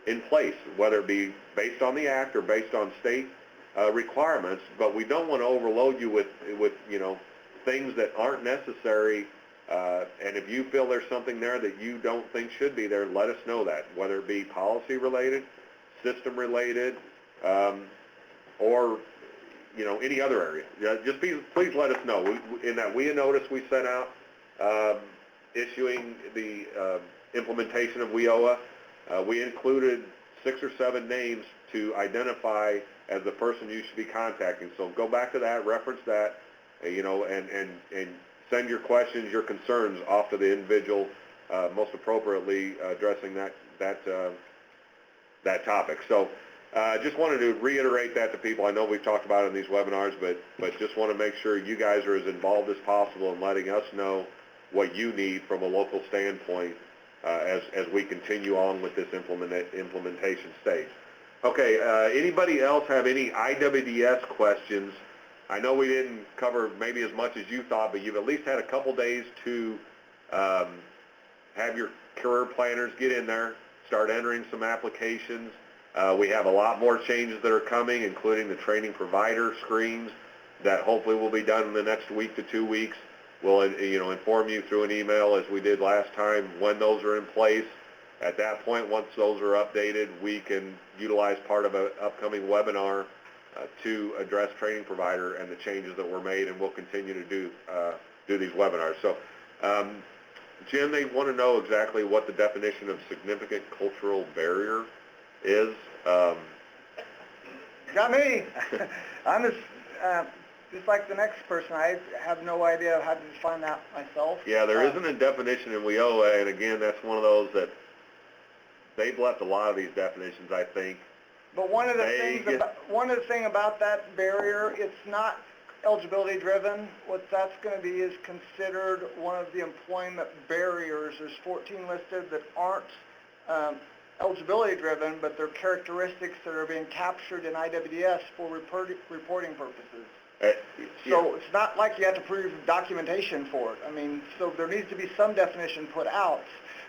in place, whether it be based on the act or based on state requirements, but we don't want to overload you with things that aren't necessary. And if you feel there's something there that you don't think should be there, let us know that, whether it be policy related, system related, or any other area. Just please let us know. In that WIA notice we sent out issuing the implementation of WIOA, we included 6 or 7 names to identify as the person you should be contacting. So go back to that, reference that, and send your questions, your concerns off to the individual most appropriately addressing that topic. So just wanted to reiterate that to people. I know we've talked about it in these webinars, but just want to make sure you guys are as involved as possible in letting us know what you need from a local standpoint as we continue on with this implementation stage. Okay, anybody else have any IWDS questions? I know we didn't cover maybe as much as you thought, but you've at least had a couple days to have your career planners get in there, start entering some applications. We have a lot more changes that are coming, including the training provider screens that hopefully will be done in the next week to 2 weeks. We'll inform you through an email as we did last time when those are in place. At that point, once those are updated, we can utilize part of an upcoming webinar to address training provider and the changes that were made, and we'll continue to do these webinars. So, Jim, they want to know exactly what the definition of significant cultural barrier is. Got me. I'm just like the next person. I have no idea how to define that myself. Yeah, there isn't a definition in WIOA, and again, that's one of those that they've left a lot of these definitions, I think. But one of the things about that barrier, it's not eligibility driven. What that's going to be is considered one of the employment barriers. There's 14 listed that aren't eligibility driven, but they're characteristics that are being captured in IWDS for reporting purposes. So it's not like you have to prove documentation for it. I mean, so there needs to be some definition put out.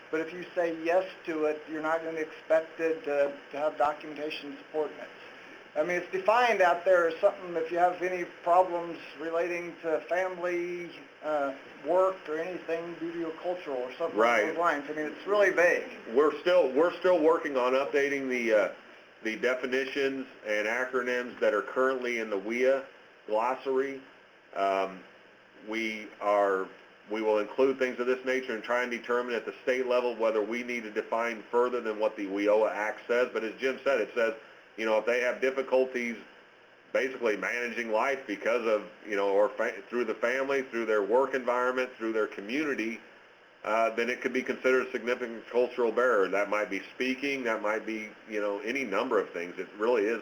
But if you say yes to it, you're not going to expect it to have documentation supporting it. I mean, it's defined out there as something if you have any problems relating to family, work, or anything due to your cultural or something along those lines. I mean, it's really vague. We're still working on updating the definitions and acronyms that are currently in the WIA glossary. We will include things of this nature and try and determine at the state level whether we need to define further than what the WIOA Act says. But as Jim said, it says, if they have difficulties basically managing life because of, or through the family, through their work environment, through their community, then it could be considered a significant cultural barrier. That might be speaking, that might be, any number of things. It really is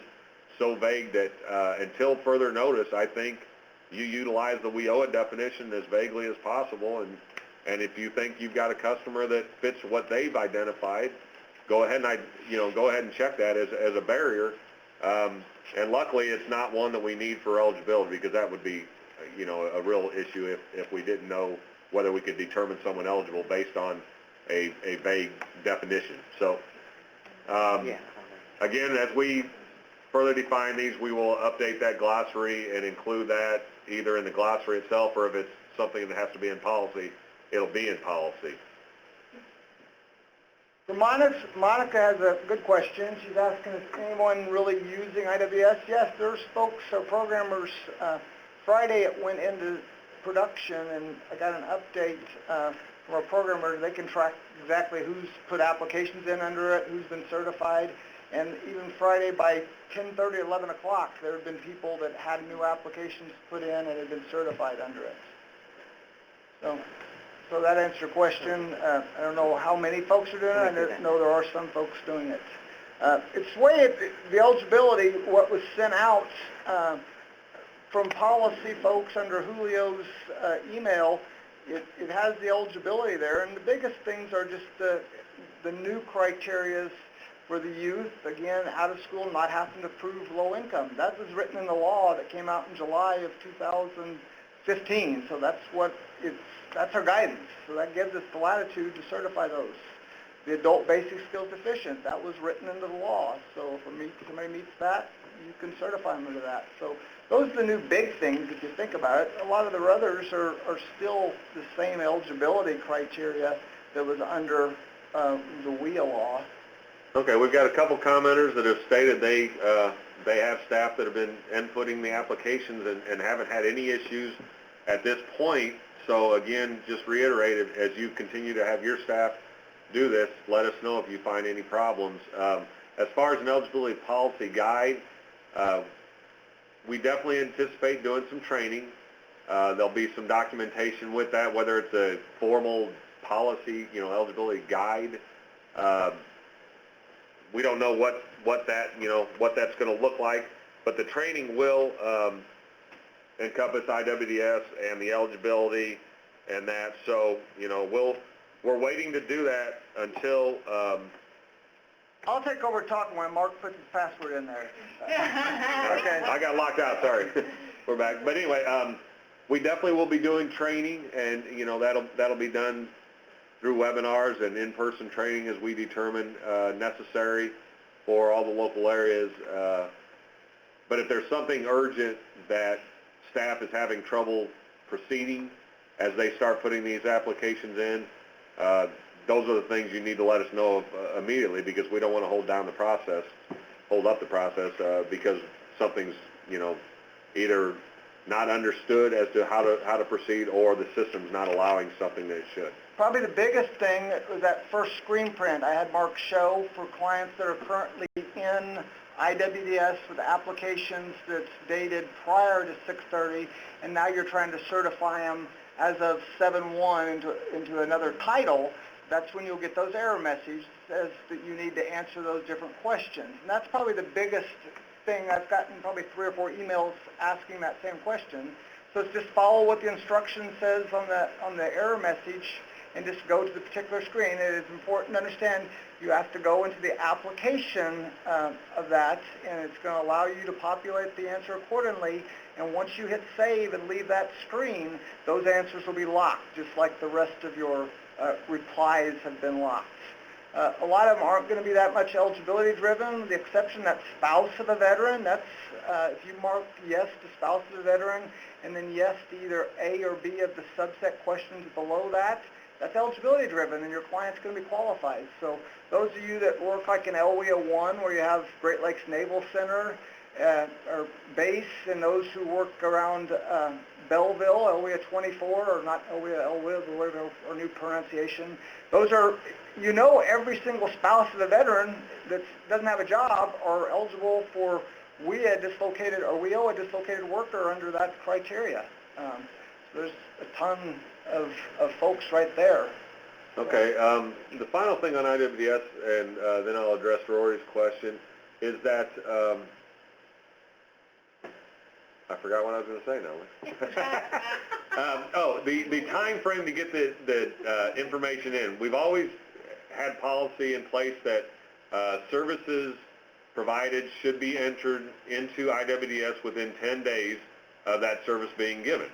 so vague that until further notice, I think you utilize the WIOA definition as vaguely as possible, and if you think you've got a customer that fits what they've identified, go ahead and check that as a barrier. And luckily, it's not one that we need for eligibility, because that would be, a real issue if we didn't know whether we could determine someone eligible based on a vague definition. So, again, as we further define these, we will update that glossary and include that either in the glossary itself, or if it's something that has to be in policy, it'll be in policy. So Monica has a good question. She's asking, is anyone really using IWS? Yes, there's folks or programmers. Friday it went into production, and I got an update from a programmer. They can track exactly who's put applications in under it, who's been certified. And even Friday by 10:30, 11 o'clock, there have been people that had new applications put in and had been certified under it. So that answers your question. I don't know how many folks are doing it. I just know there are some folks doing it. It's the eligibility, what was sent out from policy folks under Julio's email, it has the eligibility there. And the biggest things are just the new criteria for the youth, again, out of school, not having to prove low income. That was written in the law that came out in July of 2015. So that's our guidance. So that gives us the latitude to certify those. The adult basic skills deficient, that was written into the law. So if somebody meets that, you can certify them into that. So those are the new big things if you think about it. A lot of the others are still the same eligibility criteria that was under the WIA law. Okay, we've got a couple commenters that have stated they have staff that have been inputting the applications and haven't had any issues at this point. So again, just reiterate, as you continue to have your staff do this, let us know if you find any problems. As far as an eligibility policy guide, we definitely anticipate doing some training. There'll be some documentation with that, whether it's a formal policy, eligibility guide. We don't know what that's going to look like, but the training will encompass IWDS and the eligibility and that. So, we're waiting to do that until, I'll take over talking when Mark puts his password in there. Okay. I got locked out, sorry. We're back. But anyway, we definitely will be doing training, and, you know, that'll be done through webinars and in-person training as we determine necessary for all the local areas. But if there's something urgent that staff is having trouble proceeding as they start putting these applications in, those are the things you need to let us know of immediately, because we don't want to hold up the process because something's, you know, either not understood as to how to proceed, or the system's not allowing something that it should. Probably the biggest thing was that first screen print I had Mark show for clients that are currently in IWDS with applications that's dated prior to 6/30, and now you're trying to certify them as of 7/1 into another title. That's when you'll get those error messages that says that you need to answer those different questions. And that's probably the biggest thing. I've gotten probably 3 or 4 emails asking that same question. So it's just follow what the instruction says on the error message and just go to the particular screen. It is important to understand you have to go into the application of that, and it's going to allow you to populate the answer accordingly. And once you hit save and leave that screen, those answers will be locked, just like the rest of your replies have been locked. A lot of them aren't going to be that much eligibility driven. The exception, that spouse of a veteran, that's if you mark yes to spouse of a veteran and then yes to either A or B of the subset questions below that, that's eligibility driven, and your client's going to be qualified. So those of you that work like in LWIA 1, where you have Great Lakes Naval Center or base, and those who work around Belleville, LWIA 24, or not LWIA, but whatever our new pronunciation, those are, you know, every single spouse of a veteran that doesn't have a job are eligible for WIA dislocated, or WIOA dislocated worker under that criteria. So there's a ton of folks right there. Okay, the final thing on IWDS, and then I'll address Rory's question, is that, I forgot what I was going to say now. The time frame to get the information in. We've always had policy in place that services provided should be entered into IWDS within 10 days of that service being given.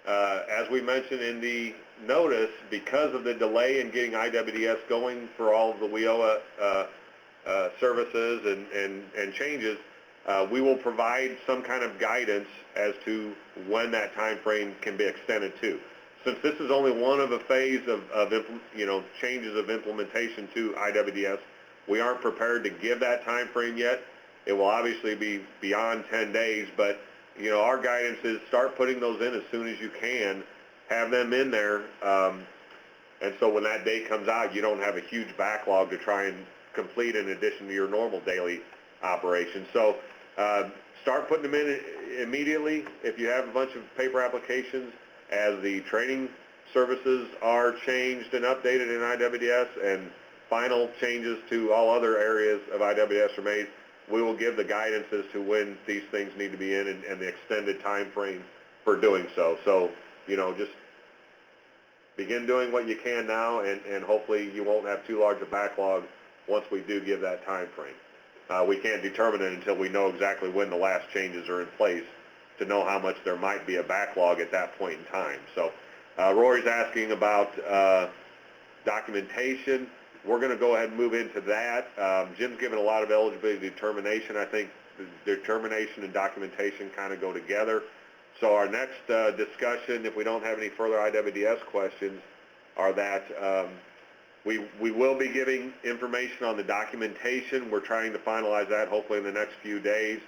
As we mentioned in the notice, because of the delay in getting IWDS going for all of the WIOA services and changes, we will provide some kind of guidance as to when that time frame can be extended to. Since this is only one of a phase of changes of implementation to IWDS, we aren't prepared to give that time frame yet. It will obviously be beyond 10 days, but you know, our guidance is start putting those in as soon as you can, have them in there, and so when that day comes out, you don't have a huge backlog to try and complete in addition to your normal daily operations. So start putting them in immediately. If you have a bunch of paper applications, as the training services are changed and updated in IWDS and final changes to all other areas of IWDS are made, we will give the guidance as to when these things need to be in and the extended time frame for doing so. So, you know, just begin doing what you can now, and hopefully you won't have too large a backlog once we do give that time frame. We can't determine it until we know exactly when the last changes are in place to know how much there might be a backlog at that point in time. So Rory's asking about documentation. We're going to go ahead and move into that. Jim's given a lot of eligibility determination. I think the determination and documentation kind of go together. So our next discussion, if we don't have any further IWDS questions, are that we will be giving information on the documentation. We're trying to finalize that hopefully in the next few days.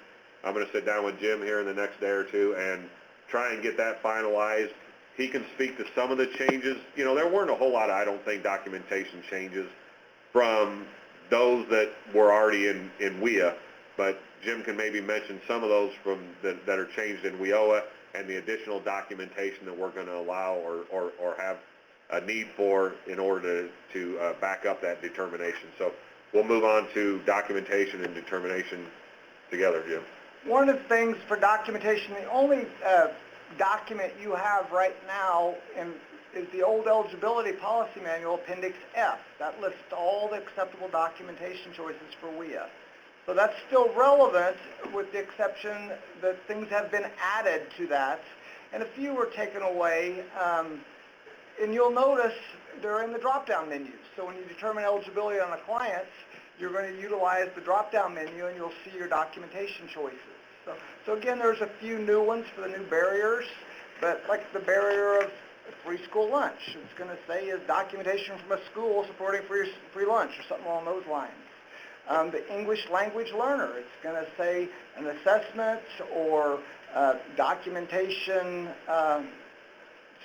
I'm going to sit down with Jim here in the next day or two and try and get that finalized. He can speak to some of the changes. You know, there weren't a whole lot of, I don't think, documentation changes from those that were already in WIA, but Jim can maybe mention some of those from that are changed in WIOA and the additional documentation that we're going to allow or have a need for in order to back up that determination. So we'll move on to documentation and determination together, Jim. One of the things for documentation, the only document you have right now, and is the old eligibility policy manual, Appendix F. That lists all the acceptable documentation choices for WIA. So that's still relevant with the exception that things have been added to that, and a few were taken away. And you'll notice they're in the drop-down menus. So when you determine eligibility on a client, you're going to utilize the drop-down menu and you'll see your documentation choices. So again, there's a few new ones for the new barriers, but like the barrier of free school lunch, it's going to say is documentation from a school supporting free lunch or something along those lines. The English language learner, it's going to say an assessment or documentation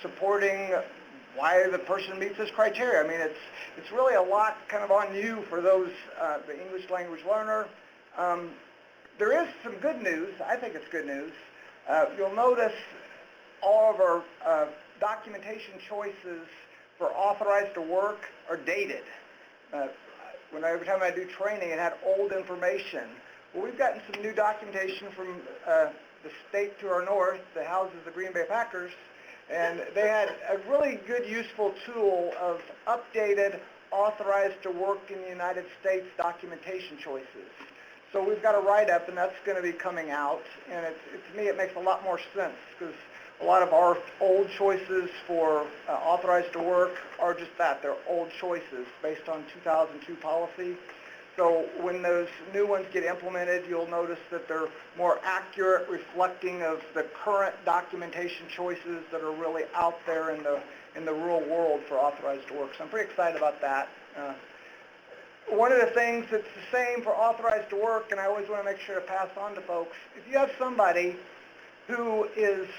supporting why the person meets this criteria. I mean, it's really a lot kind of on you for those, the English language learner. There is some good news. I think it's good news. You'll notice all of our documentation choices for authorized to work are dated. Every time I do training, it had old information. Well, we've gotten some new documentation from the state to our north that houses the Green Bay Packers, and they had a really good, useful tool of updated, authorized to work in the United States documentation choices. So we've got a write-up, and that's going to be coming out, and to me it makes a lot more sense because a lot of our old choices for authorized to work are just that. They're old choices based on 2002 policy. So when those new ones get implemented, you'll notice that they're more accurate, reflecting of the current documentation choices that are really out there in the real world for authorized to work. So I'm pretty excited about that. One of the things that's the same for authorized to work, and I always want to make sure to pass on to folks, if you have somebody who is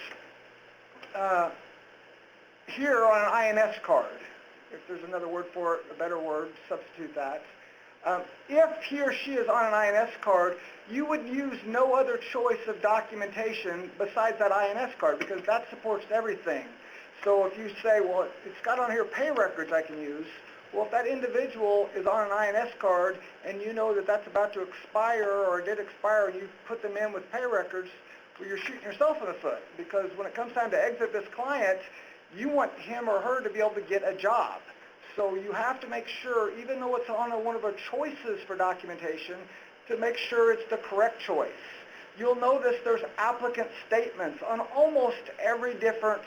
here on an INS card, if there's another word for it, a better word, substitute that. If he or she is on an INS card, you would use no other choice of documentation besides that INS card because that supports everything. So if you say, well, it's got on here pay records I can use, well, if that individual is on an INS card and you know that that's about to expire or did expire and you put them in with pay records, well, you're shooting yourself in the foot because when it comes time to exit this client, you want him or her to be able to get a job. So you have to make sure, even though it's on one of our choices for documentation, to make sure it's the correct choice. You'll notice there's applicant statements on almost every different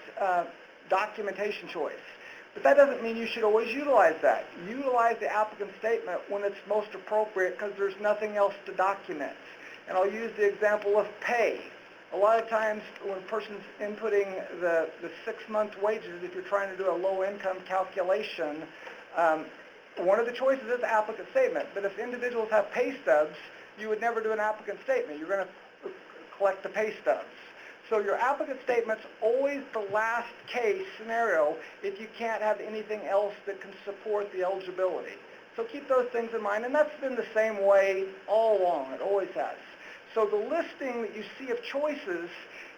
documentation choice. But that doesn't mean you should always utilize that. Utilize the applicant statement when it's most appropriate because there's nothing else to document. And I'll use the example of pay. A lot of times when a person's inputting the 6-month wages, if you're trying to do a low-income calculation, one of the choices is applicant statement. But if individuals have pay stubs, you would never do an applicant statement. You're going to collect the pay stubs. So your applicant statement's always the last case scenario if you can't have anything else that can support the eligibility. So keep those things in mind, and that's been the same way all along. It always has. So the listing that you see of choices,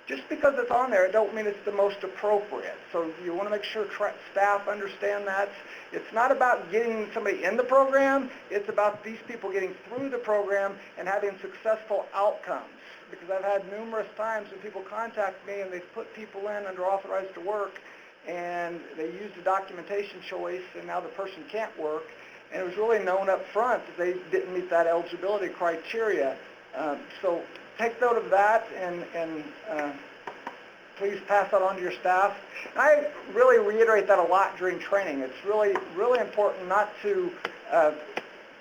just because it's on there, it don't mean it's the most appropriate. So you want to make sure staff understand that. It's not about getting somebody in the program. It's about these people getting through the program and having successful outcomes. Because I've had numerous times when people contact me and they've put people in under authorized to work and they used a documentation choice and now the person can't work. And it was really known up front that they didn't meet that eligibility criteria. So take note of that and please pass that on to your staff. And I really reiterate that a lot during training. It's really, really important not to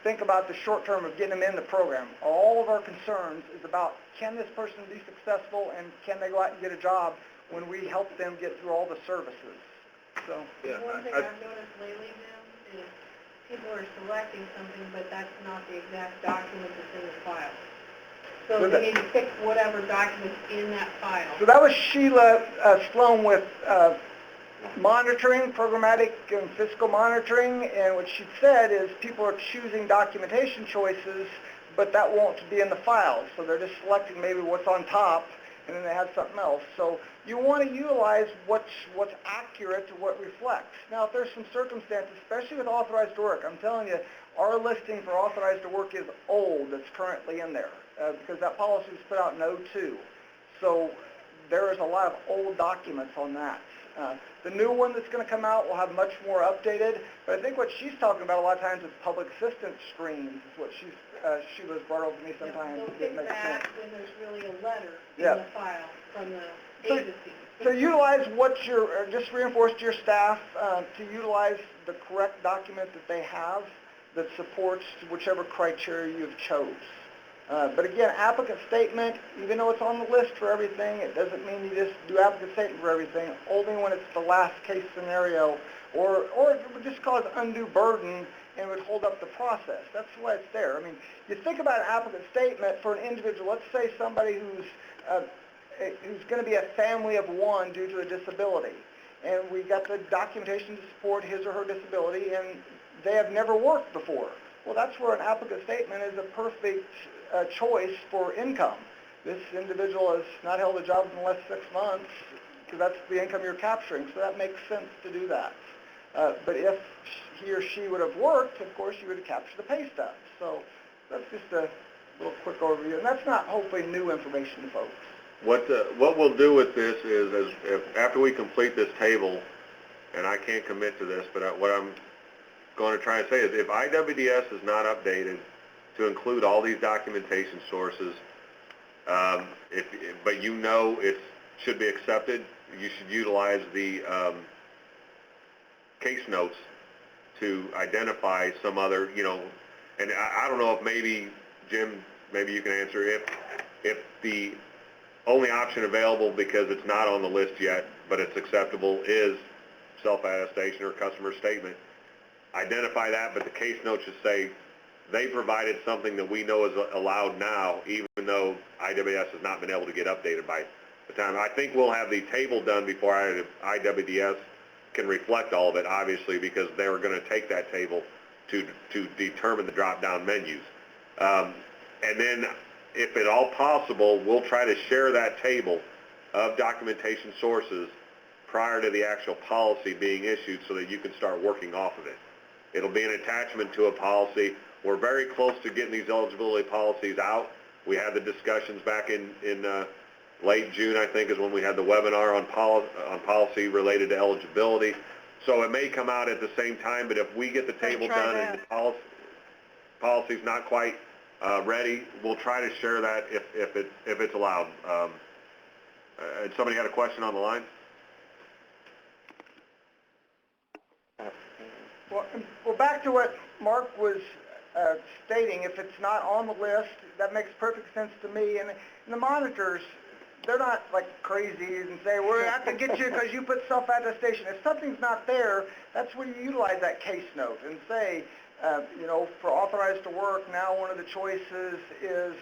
think about the short term of getting them in the program. All of our concerns is about can this person be successful and can they go out and get a job when we help them get through all the services. So Yeah, one thing I've noticed lately, Jim, is people are selecting something, but that's not the exact document that's in the file. So they need to pick whatever document's in that file. So that was Sheila Sloan with monitoring, programmatic and fiscal monitoring, and what she said is people are choosing documentation choices, but that won't be in the file. So they're just selecting maybe what's on top, and then they have something else. So you want to utilize what's accurate to what reflects. Now, if there's some circumstances, especially with authorized to work, I'm telling you, our listing for authorized to work is old that's currently in there because that policy was put out in 2002. So there is a lot of old documents on that. The new one that's going to come out will have much more updated, but I think what she's talking about a lot of times is public assistance screens is what Sheila's brought over to me sometimes. They'll It kick makes sense. back when there's really a letter Yeah. in the file from the So- agency. So utilize just reinforce to your staff to utilize the correct document that they have that supports whichever criteria you've chose. But again, applicant statement, even though it's on the list for everything, it doesn't mean you just do applicant statement for everything, only when it's the last case scenario, or it would just cause undue burden and would hold up the process. That's why it's there. I mean, you think about an applicant statement for an individual, let's say somebody who's going to be a family of one due to a disability, and we got the documentation to support his or her disability, and they have never worked before. Well, that's where an applicant statement is a perfect choice for income. This individual has not held a job in the last 6 months, because that's the income you're capturing, so that makes sense to do that. But if he or she would have worked, of course, you would have captured the pay stub. So that's just a little quick overview, and that's not hopefully new information to folks. What we'll do with this is if after we complete this table, and I can't commit to this, but what I'm going to try and say is if IWDS is not updated to include all these documentation sources, but you know it should be accepted, you should utilize the case notes to identify some other, and I don't know if maybe, Jim, maybe you can answer, if the only option available because it's not on the list yet, but it's acceptable, is self-attestation or customer statement. Identify that, but the case note should say they provided something that we know is allowed now, even though IWS has not been able to get updated by the time. I think we'll have the table done before IWDS can reflect all of it, obviously, because they were going to take that table to determine the drop-down menus. And then, if at all possible, we'll try to share that table of documentation sources prior to the actual policy being issued so that you can start working off of it. It'll be an attachment to a policy. We're very close to getting these eligibility policies out. We had the discussions back in late June, I think, is when we had the webinar on policy related to eligibility. So it may come out at the same time, but if we get the table done and the policy's not quite ready, we'll try to share that if it's allowed. Somebody had a question on the line? Well, back to what Mark was stating, if it's not on the list, that makes perfect sense to me. And the monitors, they're not like crazy and say, we're out to get you because you put self-attestation. If something's not there, that's when you utilize that case note and say, for authorized to work, now one of the choices is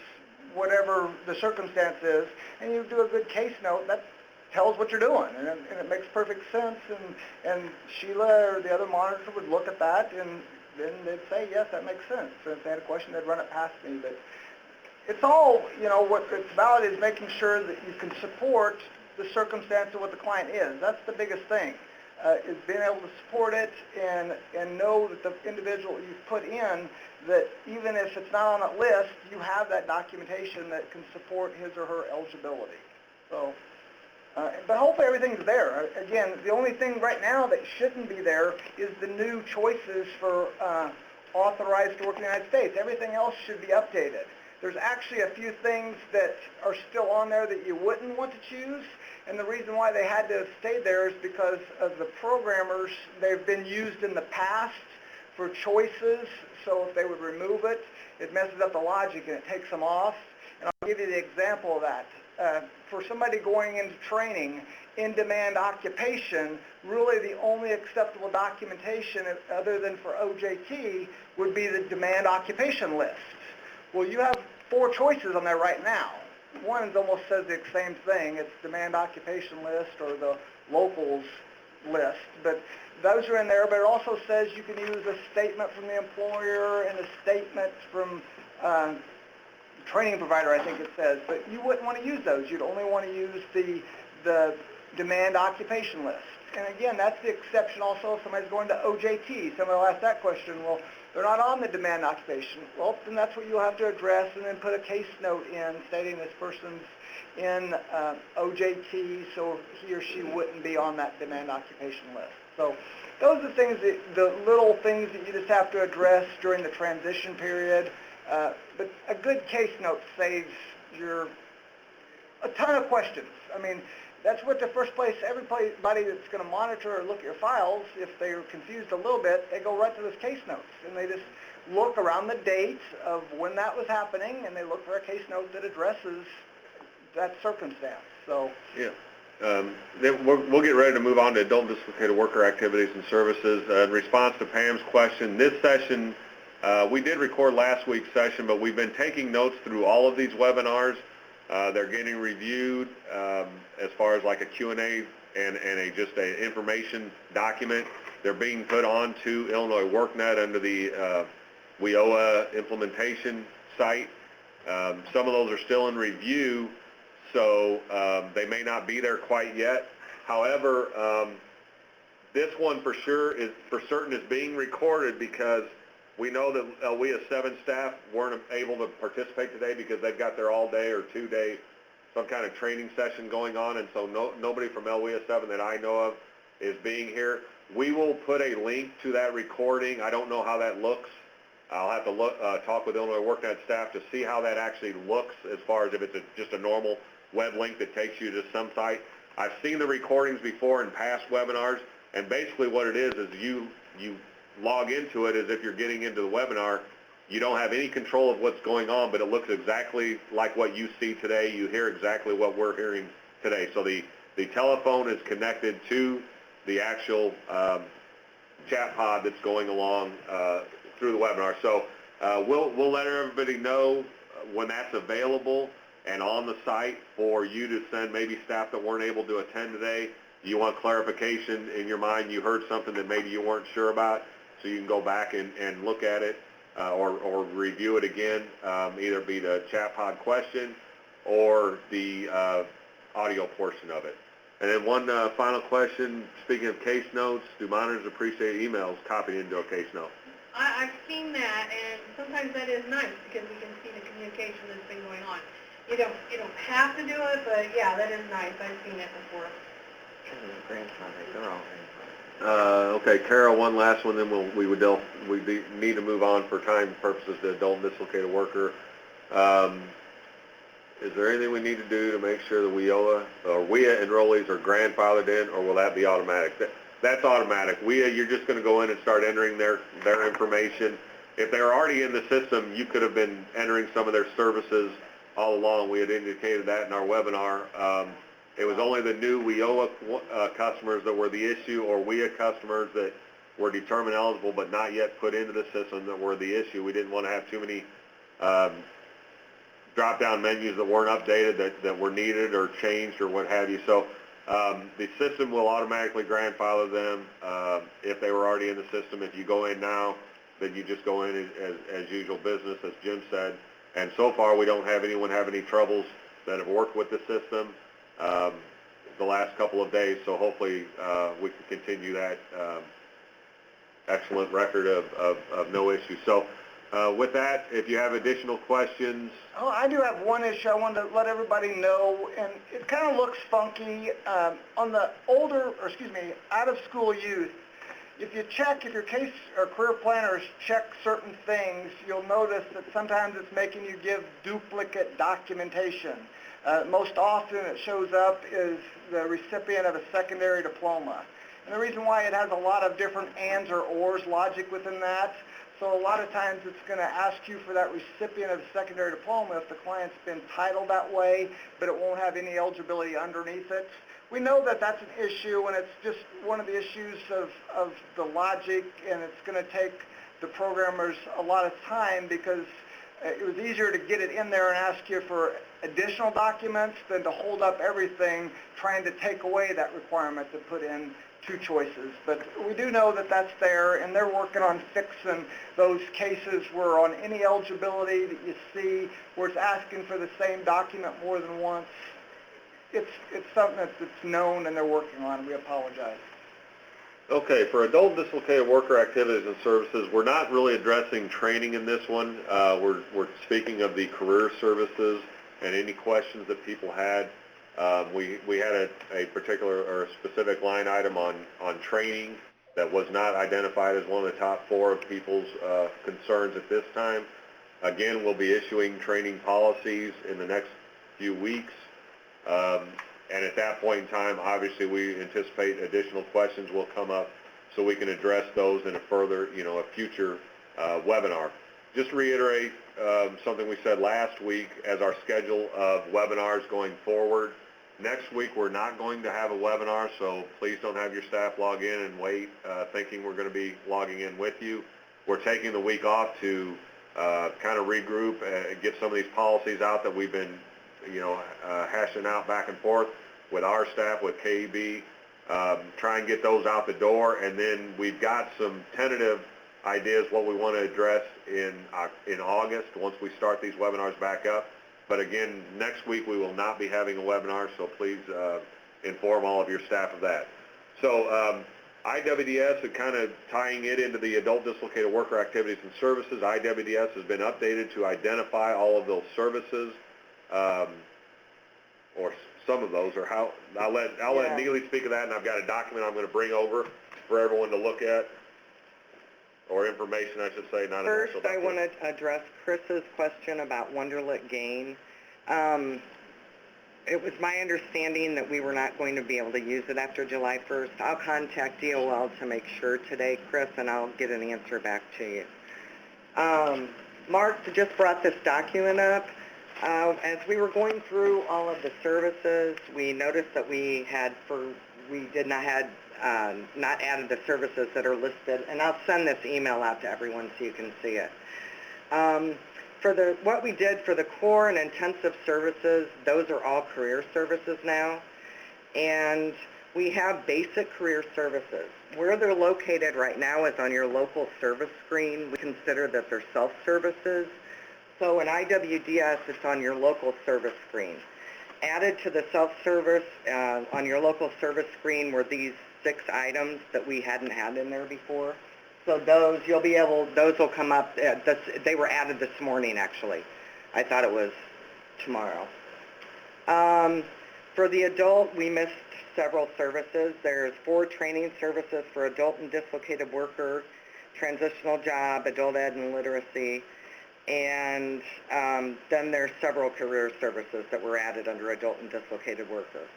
whatever the circumstance is, and you do a good case note, that tells what you're doing, and it makes perfect sense, and Sheila or the other monitor would look at that, and then they'd say, yes, that makes sense. So if they had a question, they'd run it past me, but it's all, what it's about is making sure that you can support the circumstance of what the client is. That's the biggest thing, is being able to support it and know that the individual you've put in, that even if it's not on that list, you have that documentation that can support his or her eligibility. So, but hopefully everything's there. Again, the only thing right now that shouldn't be there is the new choices for authorized to work in the United States. Everything else should be updated. There's actually a few things that are still on there that you wouldn't want to choose, and the reason why they had to stay there is because of the programmers. They've been used in the past for choices, so if they would remove it, it messes up the logic and it takes them off. And I'll give you the example of that. For somebody going into training, in-demand occupation, really the only acceptable documentation other than for OJT would be the demand occupation list. Well, you have 4 choices on there right now. One almost says the same thing. It's demand occupation list or the locals list. But those are in there, but it also says you can use a statement from the employer and a statement from training provider, I think it says. But you wouldn't want to use those. You'd only want to use the demand occupation list. And again, that's the exception also if somebody's going to OJT. Somebody will ask that question, well, they're not on the demand occupation. Well, then that's what you'll have to address and then put a case note in stating this person's in OJT, so he or she wouldn't be on that demand occupation list. So those are the little things that you just have to address during the transition period. But a good case note saves a ton of questions. I mean, that's what the first place, everybody that's going to monitor or look at your files, if they're confused a little bit, they go right to those case notes. And they just look around the dates of when that was happening, and they look for a case note that addresses that circumstance. So Yeah. Then we'll get ready to move on to adult dislocated worker activities and services. In response to Pam's question, this session, we did record last week's session, but we've been taking notes through all of these webinars. They're getting reviewed as far as like a Q&A and just an information document. They're being put onto Illinois WorkNet under the WIOA implementation site. Some of those are still in review, so they may not be there quite yet. However, this one for certain is being recorded because we know that WIA 7 staff weren't able to participate today because they've got their all-day or two-day some kind of training session going on, and so nobody from WIA 7 that I know of is being here. We will put a link to that recording. I don't know how that looks. I'll have to talk with Illinois WorkNet staff to see how that actually looks as far as if it's just a normal web link that takes you to some site. I've seen the recordings before in past webinars, and basically what it is you log into it as if you're getting into the webinar. You don't have any control of what's going on, but it looks exactly like what you see today. You hear exactly what we're hearing today. So the telephone is connected to the actual chat pod that's going along through the webinar. So we'll let everybody know when that's available and on the site for you to send maybe staff that weren't able to attend today. You want clarification in your mind, you heard something that maybe you weren't sure about, so you can go back and look at it or review it again, either be the chat pod question or the audio portion of it. And then one final question, speaking of case notes, do monitors appreciate emails copied into a case note? I've seen that, and sometimes that is nice because we can see the communication that's been going on. You don't have to do it, but yeah, that is nice. I've seen it before. Okay, Carol, one last one, then we need to move on for time purposes to adult dislocated worker. Is there anything we need to do to make sure the WIA enrollees are grandfathered in, or will that be automatic? That's automatic. WIA, you're just going to go in and start entering their information. If they're already in the system, you could have been entering some of their services all along. We had indicated that in our webinar. It was only the new WIOA customers that were the issue, or WIA customers that were determined eligible but not yet put into the system that were the issue. We didn't want to have too many drop-down menus that weren't updated, that were needed or changed or what have you. So the system will automatically grandfather them if they were already in the system. If you go in now, then you just go in as usual business, as Jim said. And so far, we don't have anyone have any troubles that have worked with the system the last couple of days, so hopefully we can continue that excellent record of no issues. So with that, if you have additional questions. Oh, I do have one issue I wanted to let everybody know, and it kind of looks funky. On the out-of-school youth, if your case or career planners check certain things, you'll notice that sometimes it's making you give duplicate documentation. Most often it shows up is the recipient of a secondary diploma. And the reason why it has a lot of different ands or ors logic within that, so a lot of times it's going to ask you for that recipient of the secondary diploma if the client's been titled that way, but it won't have any eligibility underneath it. We know that that's an issue, and it's just one of the issues of the logic, and it's going to take the programmers a lot of time because it was easier to get it in there and ask you for additional documents than to hold up everything trying to take away that requirement to put in two choices. But we do know that that's there, and they're working on fixing those cases where on any eligibility that you see where it's asking for the same document more than once, it's something that's known and they're working on. We apologize. Okay, for adult dislocated worker activities and services, we're not really addressing training in this one. We're speaking of the career services and any questions that people had. We had a particular or a specific line item on training that was not identified as one of the top 4 of people's concerns at this time. Again, we'll be issuing training policies in the next few weeks. And at that point in time, obviously, we anticipate additional questions will come up so we can address those in a further, a future webinar. Just to reiterate something we said last week as our schedule of webinars going forward. Next week, we're not going to have a webinar, so please don't have your staff log in and wait thinking we're going to be logging in with you. We're taking the week off to kind of regroup and get some of these policies out that we've been hashing out back and forth with our staff, with KEB, try and get those out the door, and then we've got some tentative ideas what we want to address in August once we start these webinars back up. But again, next week we will not be having a webinar, so please inform all of your staff of that. So IWDS, and kind of tying it into the adult dislocated worker activities and services, IWDS has been updated to identify all of those services, or some of those, or how, I'll let Neely speak of that, and I've got a document I'm going to bring over for everyone to look at, or information, I should say, not an First, actual I document. want to address Chris's question about Wonderlit Gain. It was my understanding that we were not going to be able to use it after July 1st. I'll contact DOL to make sure today, Chris, and I'll get an answer back to you. Mark just brought this document up. As we were going through all of the services, we noticed that we did not added the services that are listed, and I'll send this email out to everyone so you can see it. What we did for the core and intensive services, those are all career services now, and we have basic career services. Where they're located right now is on your local service screen. We consider that they're self-services. So in IWDS, it's on your local service screen. Added to the self-service on your local service screen were these 6 items that we hadn't had in there before. So those will come up. They were added this morning, actually. I thought it was tomorrow. For the adult, we missed several services. There's 4 training services for adult and dislocated worker, transitional job, adult ed and literacy. And then there's several career services that were added under adult and dislocated worker.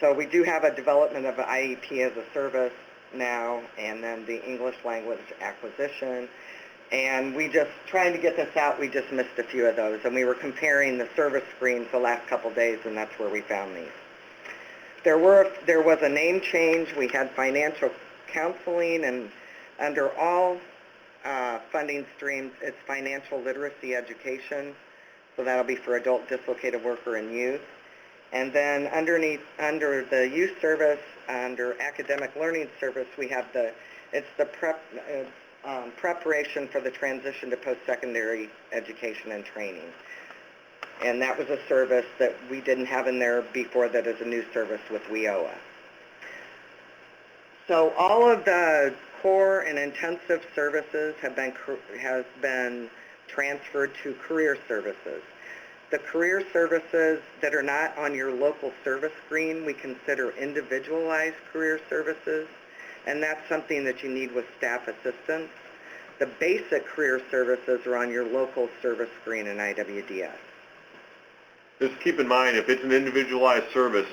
So we do have a development of an IEP as a service now, and then the English language acquisition. And we just, trying to get this out, we just missed a few of those. And we were comparing the service screens the last couple days, and that's where we found these. There was a name change. We had financial counseling, and under all funding streams, it's financial literacy education, so that'll be for adult dislocated worker and youth. And then under the youth service, under academic learning service, we have preparation for the transition to post-secondary education and training. And that was a service that we didn't have in there before, that is a new service with WIOA. So all of the core and intensive services has been transferred to career services. The career services that are not on your local service screen, we consider individualized career services, and that's something that you need with staff assistance. The basic career services are on your local service screen in IWDS. Just keep in mind, if it's an individualized service,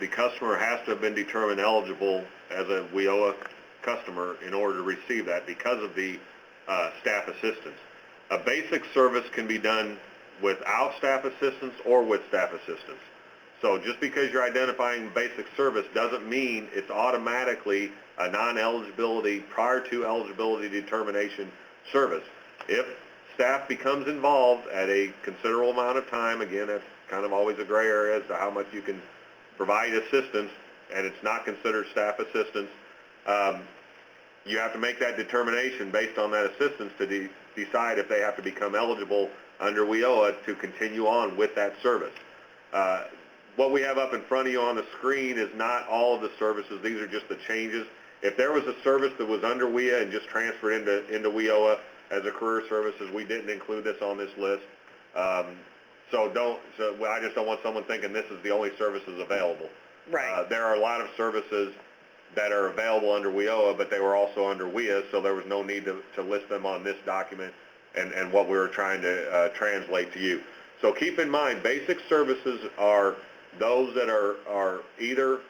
the customer has to have been determined eligible as a WIOA customer in order to receive that because of the staff assistance. A basic service can be done without staff assistance or with staff assistance. So just because you're identifying basic service doesn't mean it's automatically a non-eligibility prior to eligibility determination service. If staff becomes involved at a considerable amount of time, again, that's kind of always a gray area as to how much you can provide assistance, and it's not considered staff assistance, you have to make that determination based on that assistance to decide if they have to become eligible under WIOA to continue on with that service. What we have up in front of you on the screen is not all of the services. These are just the changes. if there was a service that was under WIA and just transferred into WIOA as a career services, we didn't include this on this list. So I just don't want someone thinking this is the only services available. Right. There are a lot of services that are available under WIOA, but they were also under WIA, so there was no need to list them on this document and what we were trying to translate to you. So keep in mind, basic services are those that are either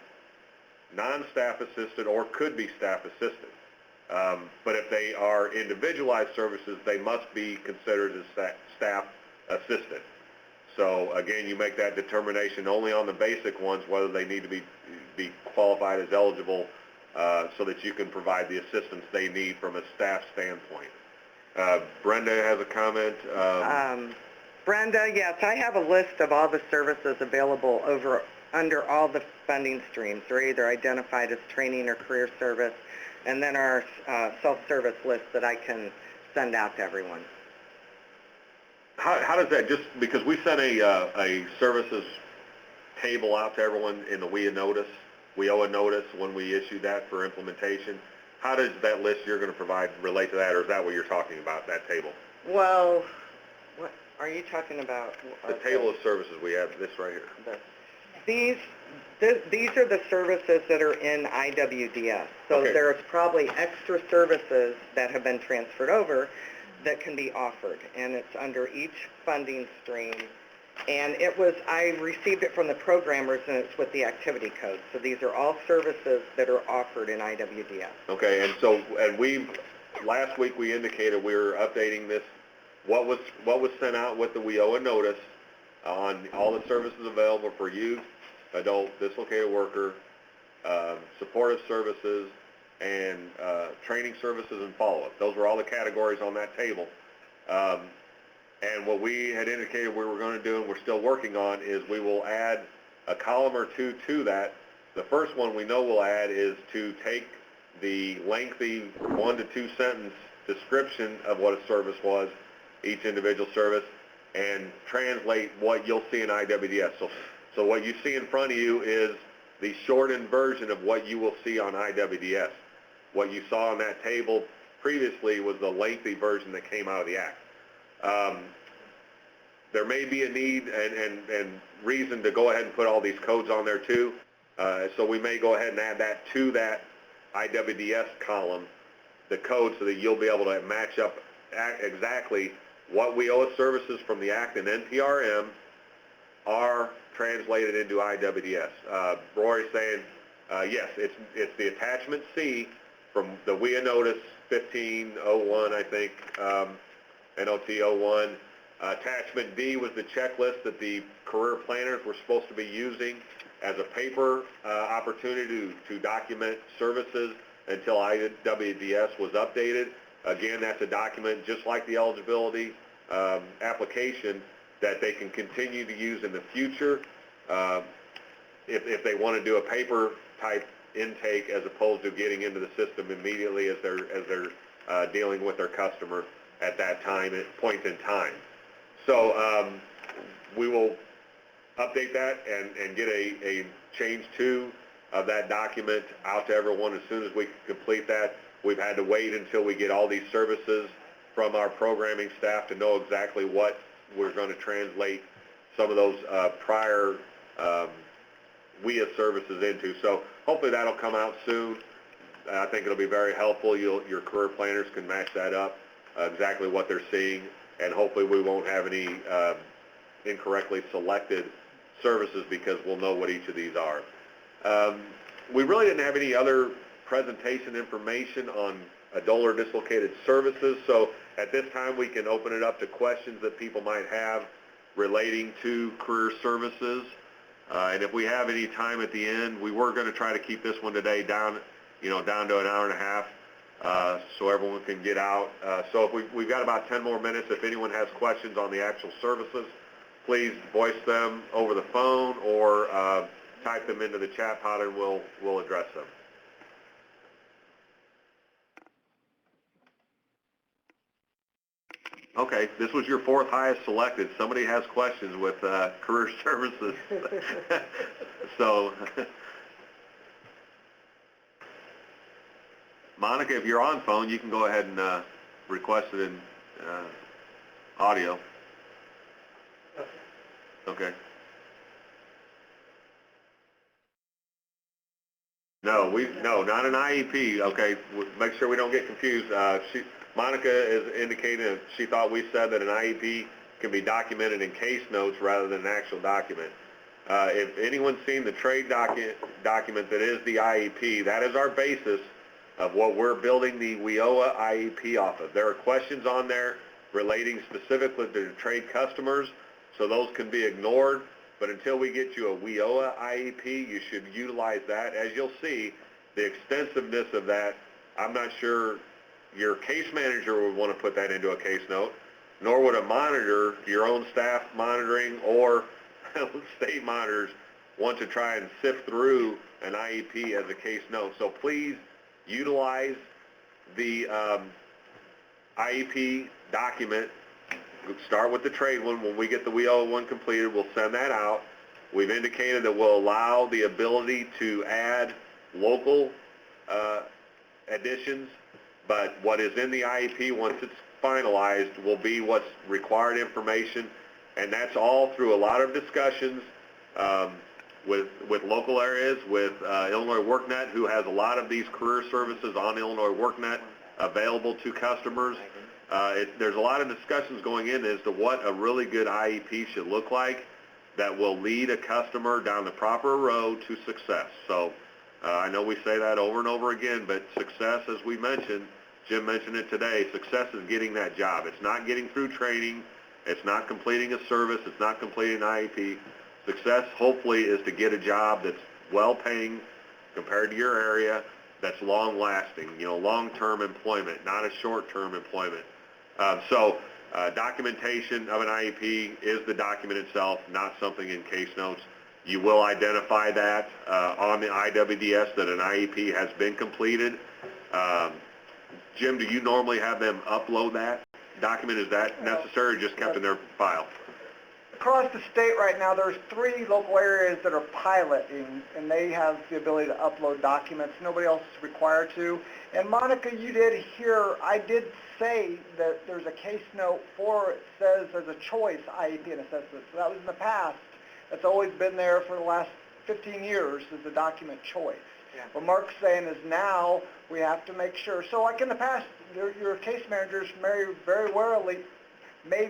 non-staff assisted or could be staff assisted. But if they are individualized services, they must be considered as staff assisted. So again, you make that determination only on the basic ones, whether they need to be qualified as eligible so that you can provide the assistance they need from a staff standpoint. Brenda has a comment. Brenda, yes, I have a list of all the services available under all the funding streams. They're either identified as training or career service, and then our self-service list that I can send out to everyone. How does that, just because we sent a services table out to everyone in the WIA notice, WIOA notice when we issued that for implementation, how does that list you're going to provide relate to that, or is that what you're talking about, that table? Well, what are you talking about? The table of services, we have this right here. These are the services that are in IWDS. So Okay. there's probably extra services that have been transferred over that can be offered, and it's under each funding stream. And I received it from the programmers, and it's with the activity code. So these are all services that are offered in IWDS. Okay, and last week we indicated we were updating this, what was sent out with the WIOA notice on all the services available for youth, adult, dislocated worker, supportive services, and training services and follow-up. Those were all the categories on that table. And what we had indicated we were going to do, and we're still working on, is we will add a column or two to that. The first one we know we'll add is to take the lengthy 1 to 2 sentence description of what a service was, each individual service, and translate what you'll see in IWDS. So what you see in front of you is the shortened version of what you will see on IWDS. What you saw on that table previously was the lengthy version that came out of the Act. There may be a need and reason to go ahead and put all these codes on there too. So we may go ahead and add that to that IWDS column, the code, so that you'll be able to match up exactly what WIOA services from the Act and NPRM are translated into IWDS. Rory's saying, yes, it's the attachment C from the WIA notice 1501, I think, NOT 01. Attachment D was the checklist that the career planners were supposed to be using as a paper opportunity to document services until IWDS was updated. Again, that's a document just like the eligibility application that they can continue to use in the future if they want to do a paper type intake as opposed to getting into the system immediately as they're dealing with their customer at that point in time. So we will update that and get a change 2 of that document out to everyone as soon as we complete that. We've had to wait until we get all these services from our programming staff to know exactly what we're going to translate some of those prior WIA services into. So hopefully that'll come out soon. I think it'll be very helpful. Your career planners can match that up, exactly what they're seeing, and hopefully we won't have any incorrectly selected services because we'll know what each of these are. We really didn't have any other presentation information on adult or dislocated services, so at this time we can open it up to questions that people might have relating to career services. And if we have any time at the end, we were going to try to keep this one today down to an hour and a half so everyone can get out. So if we've got about 10 more minutes. If anyone has questions on the actual services, please voice them over the phone or type them into the chat pod and we'll address them. Okay, this was your 4th highest selected. Somebody has questions with career services. So, Monica, if you're on phone, you can go ahead and request it in audio. Okay. No, not an IEP. Okay, make sure we don't get confused. Monica is indicating that she thought we said that an IEP can be documented in case notes rather than an actual document. If anyone's seen the trade document that is the IEP, that is our basis of what we're building the WIOA IEP off of. There are questions on there relating specifically to trade customers, so those can be ignored. But until we get you a WIOA IEP, you should utilize that. As you'll see, the extensiveness of that, I'm not sure your case manager would want to put that into a case note, nor would a monitor, your own staff monitoring or state monitors, want to try and sift through an IEP as a case note. So please utilize the IEP document. Start with the trade one. When we get the WIOA one completed, we'll send that out. We've indicated that we'll allow the ability to add local additions, but what is in the IEP, once it's finalized, will be what's required information, and that's all through a lot of discussions with local areas, with Illinois WorkNet, who has a lot of these career services on Illinois WorkNet available to customers. There's a lot of discussions going in as to what a really good IEP should look like that will lead a customer down the proper road to success. So I know we say that over and over again, but success, as we mentioned, Jim mentioned it today, success is getting that job. It's not getting through training. It's not completing a service. It's not completing an IEP. Success, hopefully, is to get a job that's well-paying compared to your area, that's long-lasting, long-term employment, not a short-term employment. Documentation of an IEP is the document itself, not something in case notes. You will identify that on the IWDS that an IEP has been completed. Jim, do you normally have them upload that document? Is that necessary or just kept in their file? Across the state right now, there's 3 local areas that are piloting, and they have the ability to upload documents. Nobody else is required to. And Monica, you did hear, I did say that there's a case note for it says there's a choice IEP and assessment. So that was in the past. That's always been there for the last 15 years is the document choice. Yeah. What Mark's saying is now we have to make sure. So like in the past, your case managers may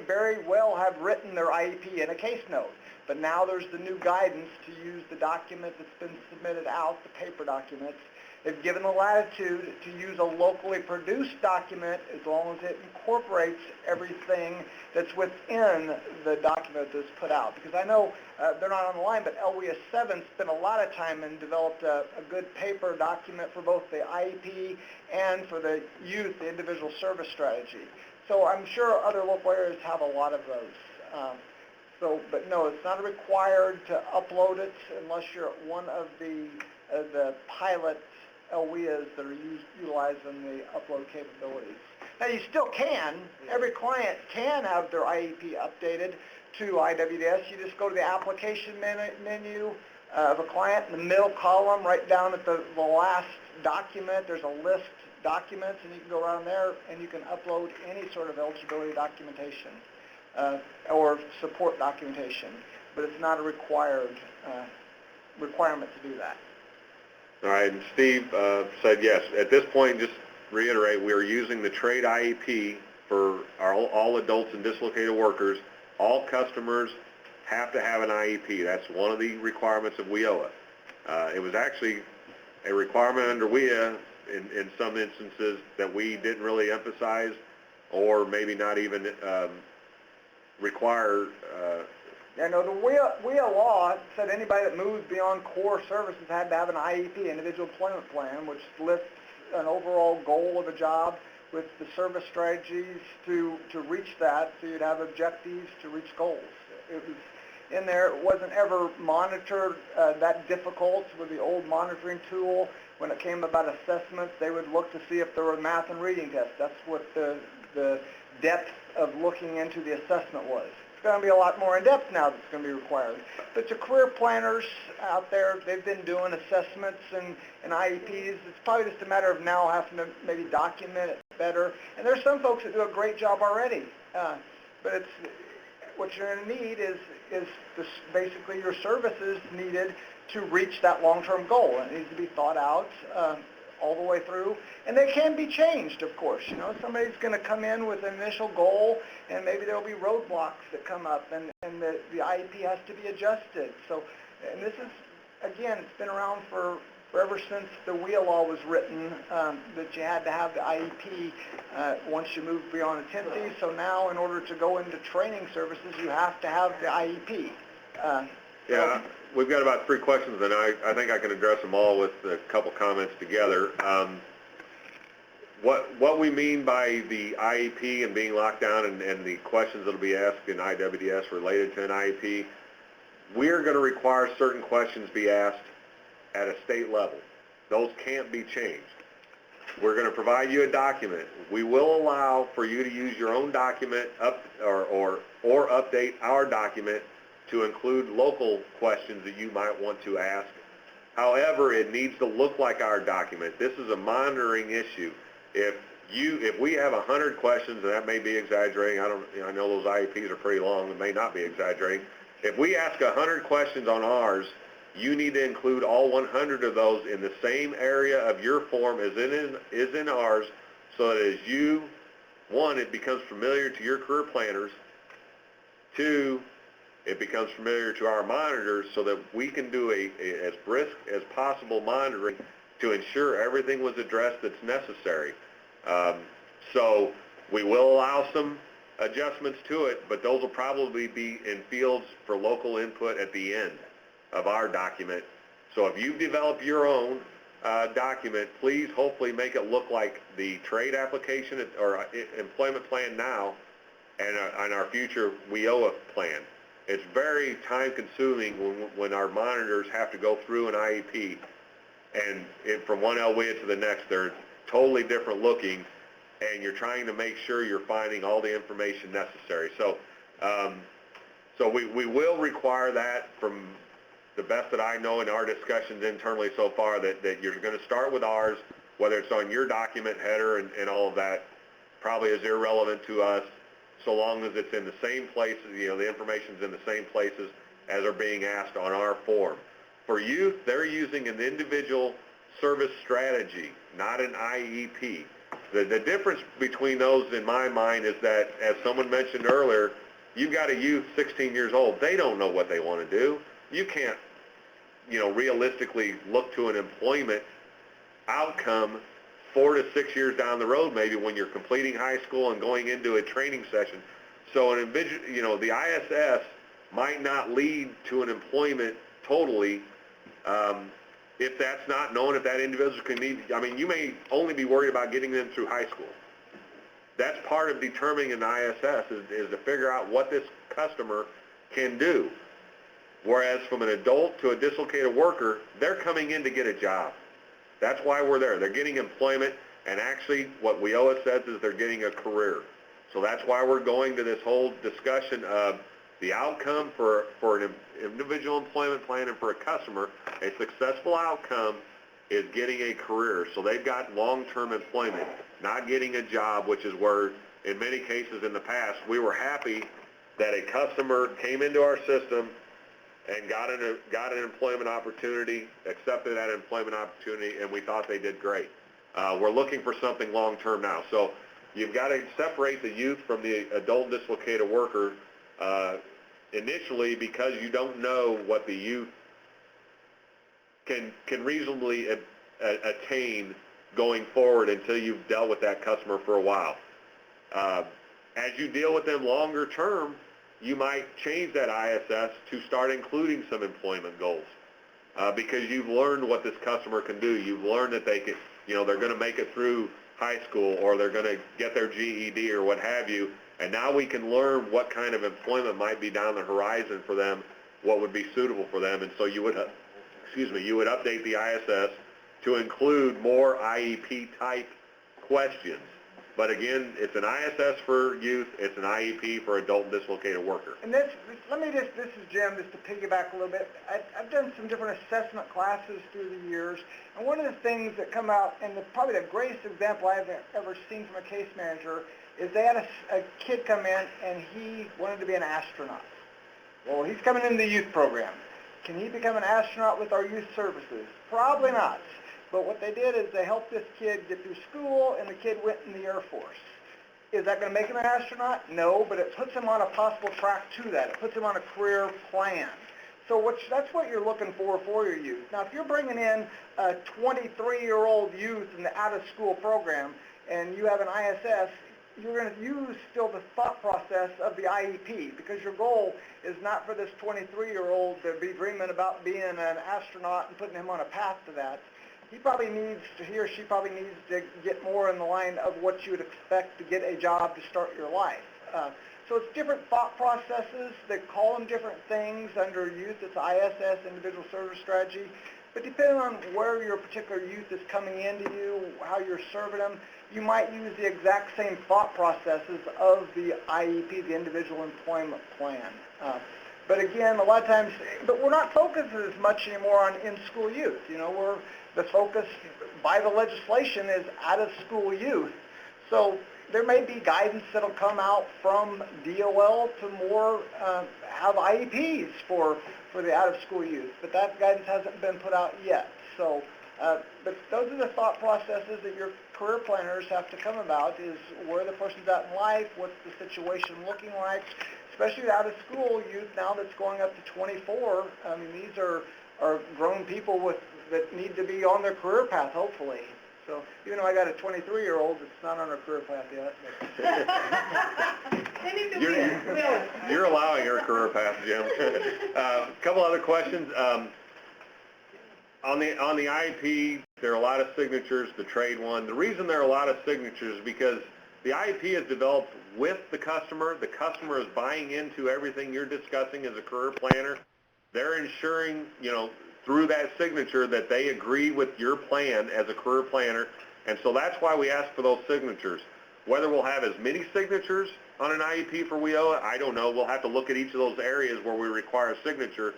very well have written their IEP in a case note. But now there's the new guidance to use the document that's been submitted out, the paper documents. They've given the latitude to use a locally produced document as long as it incorporates everything that's within the document that's put out. Because I know they're not on the line, but LWIA 7 spent a lot of time and developed a good paper document for both the IEP and for the youth, the individual service strategy. So I'm sure other local areas have a lot of those. But no, it's not required to upload it unless you're at one of the pilot LWIAs that are utilizing the upload capabilities. Now you still can. Every client can have their IEP updated to IWDS. You just go to the application menu of a client in the middle column, right down at the last document. There's a list documents, and you can go around there and you can upload any sort of eligibility documentation or support documentation, but it's not a requirement to do that. All right, and Steve said yes. At this point, just reiterate, we are using the trade IEP for all adults and dislocated workers. All customers have to have an IEP. That's one of the requirements of WIOA. It was actually a requirement under WIA in some instances that we didn't really emphasize or maybe not even require. Yeah, no, the WIA law said anybody that moves beyond core services had to have an IEP, individual employment plan, which lists an overall goal of a job with the service strategies to reach that, so you'd have objectives to reach goals. It was in there. It wasn't ever monitored that difficult with the old monitoring tool. When it came about assessments, they would look to see if there were math and reading tests. That's what the depth of looking into the assessment was. going to be a lot more in-depth now that's going to be required. But the career planners out there, they've been doing assessments and IEPs. It's probably just a matter of now having to maybe document it better. And there's some folks that do a great job already. But it's what you're going to need is basically your services needed to reach that long-term goal. It needs to be thought out all the way through, and they can be changed, of course. You know, somebody's going to come in with an initial goal, and maybe there'll be roadblocks that come up, and the IEP has to be adjusted. So, and this is, again, it's been around for ever since the WHEEL law was written, that you had to have the IEP once you moved beyond a 10th. So now, in order to go into training services, you have to have the IEP. Yeah, we've got about 3 questions, and I think I can address them all with a couple comments together. What we mean by the IEP and being locked down and the questions that will be asked in IWDS related to an IEP, we're going to require certain questions be asked at a state level. Those can't be changed. We're going to provide you a document. We will allow for you to use your own document or update our document to include local questions that you might want to ask. However, it needs to look like our document. This is a monitoring issue. If we have 100 questions, and that may be exaggerating, I know those IEPs are pretty long, it may not be exaggerating. If we ask 100 questions on ours, you need to include all 100 of those in the same area of your form as is in ours, so that as you, 1, it becomes familiar to your career planners, 2, it becomes familiar to our monitors, so that we can do as brisk as possible monitoring to ensure everything was addressed that's necessary. So we will allow some adjustments to it, but those will probably be in fields for local input at the end of our document. So if you develop your own document, please hopefully make it look like the trade application or employment plan now and our future WIOA plan. It's very time consuming when our monitors have to go through an IEP, and from one LWIA to the next, they're totally different looking, and you're trying to make sure you're finding all the information necessary. So, we will require that from the best that I know in our discussions internally so far, that you're going to start with ours, whether it's on your document header and all of that, probably is irrelevant to us, so long as it's in the same places, you know, the information's in the same places as are being asked on our form. For youth, they're using an individual service strategy, not an IEP. The difference between those in my mind is that, as someone mentioned earlier, you've got a youth 16 years old. They don't know what they want to do. You can't, you know, realistically look to an employment outcome 4 to 6 years down the road, maybe, when you're completing high school and going into a training session. So an individual, you know, the ISS might not lead to an employment totally, if that's not known, if that individual can need, I mean, you may only be worried about getting them through high school. That's part of determining an ISS is to figure out what this customer can do. Whereas from an adult to a dislocated worker, they're coming in to get a job. That's why we're there. They're getting employment, and actually what WIOA says is they're getting a career. So that's why we're going to this whole discussion of the outcome for an individual employment plan and for a customer. A successful outcome is getting a career. So they've got long-term employment, not getting a job, which is where, in many cases in the past, we were happy that a customer came into our system and got an employment opportunity, accepted that employment opportunity, and we thought they did great. We're looking for something long-term now. So you've got to separate the youth from the adult dislocated worker initially, because you don't know what the youth can reasonably attain going forward until you've dealt with that customer for a while. As you deal with them longer term, you might change that ISS to start including some employment goals because you've learned what this customer can do. You've learned that they can, you know, they're going to make it through high school, or they're going to get their GED or what have you, and now we can learn what kind of employment might be down the horizon for them, what would be suitable for them, and so you would, you would update the ISS to include more IEP type questions. But again, it's an ISS for youth, it's an IEP for adult and dislocated worker. And this is Jim, just to piggyback a little bit. I've done some different assessment classes through the years, and one of the things that come out, and probably the greatest example I've ever seen from a case manager, is they had a kid come in and he wanted to be an astronaut. Well, he's coming in the youth program. Can he become an astronaut with our youth services? Probably not. But what they did is they helped this kid get through school, and the kid went in the Air Force. Is that going to make him an astronaut? No, but it puts him on a possible track to that. It puts him on a career plan. So that's what you're looking for your youth. Now, if you're bringing in a 23-year-old youth in the out-of-school program, and you have an ISS, you're going to use still the thought process of the IEP, because your goal is not for this 23-year-old to be dreaming about being an astronaut and putting him on a path to that. He or she probably needs to get more in the line of what you would expect to get a job to start your life. So it's different thought processes. They call them different things. Under youth, it's ISS, Individual Service Strategy. But depending on where your particular youth is coming into you, how you're serving them, you might use the exact same thought processes of the IEP, the Individual Employment Plan. But again, a lot of times, but we're not focused as much anymore on in-school youth. The focus by the legislation is out-of-school youth. So there may be guidance that'll come out from DOL to more have IEPs for the out-of-school youth, but that guidance hasn't been put out yet. So, but those are the thought processes that your career planners have to come about, is where the person's at in life, what's the situation looking like, especially out-of-school youth now that's going up to 24. I mean, these are grown people that need to be on their career path, hopefully. So even though I got a 23-year-old that's not on her career path yet. You're allowing her career path, Jim. A couple other questions. On the IEP, there are a lot of signatures, the trade one. The reason there are a lot of signatures is because the IEP is developed with the customer. The customer is buying into everything you're discussing as a career planner. They're ensuring, through that signature that they agree with your plan as a career planner. And so that's why we ask for those signatures. Whether we'll have as many signatures on an IEP for WIOA, I don't know. We'll have to look at each of those areas where we require a signature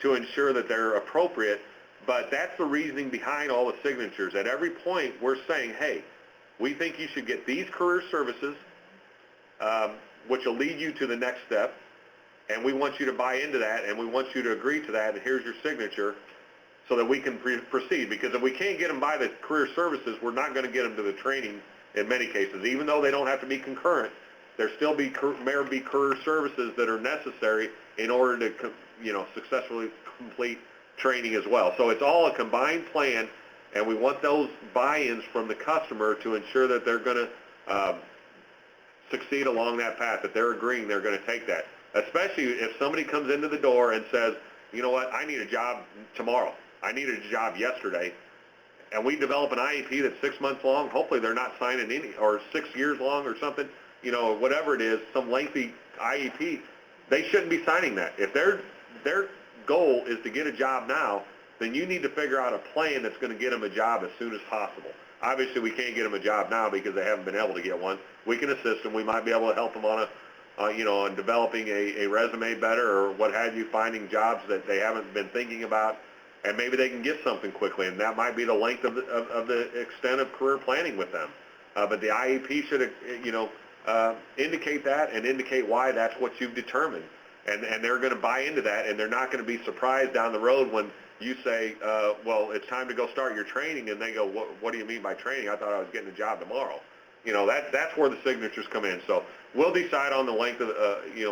to ensure that they're appropriate. But that's the reasoning behind all the signatures. At every point, we're saying, hey, we think you should get these career services, which will lead you to the next step. And we want you to buy into that, and we want you to agree to that, and here's your signature, so that we can proceed. Because if we can't get them by the career services, we're not going to get them to the training in many cases. Even though they don't have to be concurrent, there still may be career services that are necessary in order to successfully complete training as well. So it's all a combined plan, and we want those buy-ins from the customer to ensure that they're going to succeed along that path, that they're agreeing they're going to take that. Especially if somebody comes into the door and says, you know what, I need a job tomorrow. I needed a job yesterday. And we develop an IEP that's 6 months long. Hopefully they're not signing any, or 6 years long or something, whatever it is, some lengthy IEP. They shouldn't be signing that. If their goal is to get a job now, then you need to figure out a plan that's going to get them a job as soon as possible. Obviously we can't get them a job now because they haven't been able to get one. We can assist them. We might be able to help them on on developing a resume better, or what have you, finding jobs that they haven't been thinking about, and maybe they can get something quickly, and that might be the length of the extent of career planning with them. But the IEP should, indicate that and indicate why that's what you've determined. And they're going to buy into that, and they're not going to be surprised down the road when you say, well, it's time to go start your training, and they go, what do you mean by training? I thought I was getting a job tomorrow. That's where the signatures come in. So we'll decide on the length of,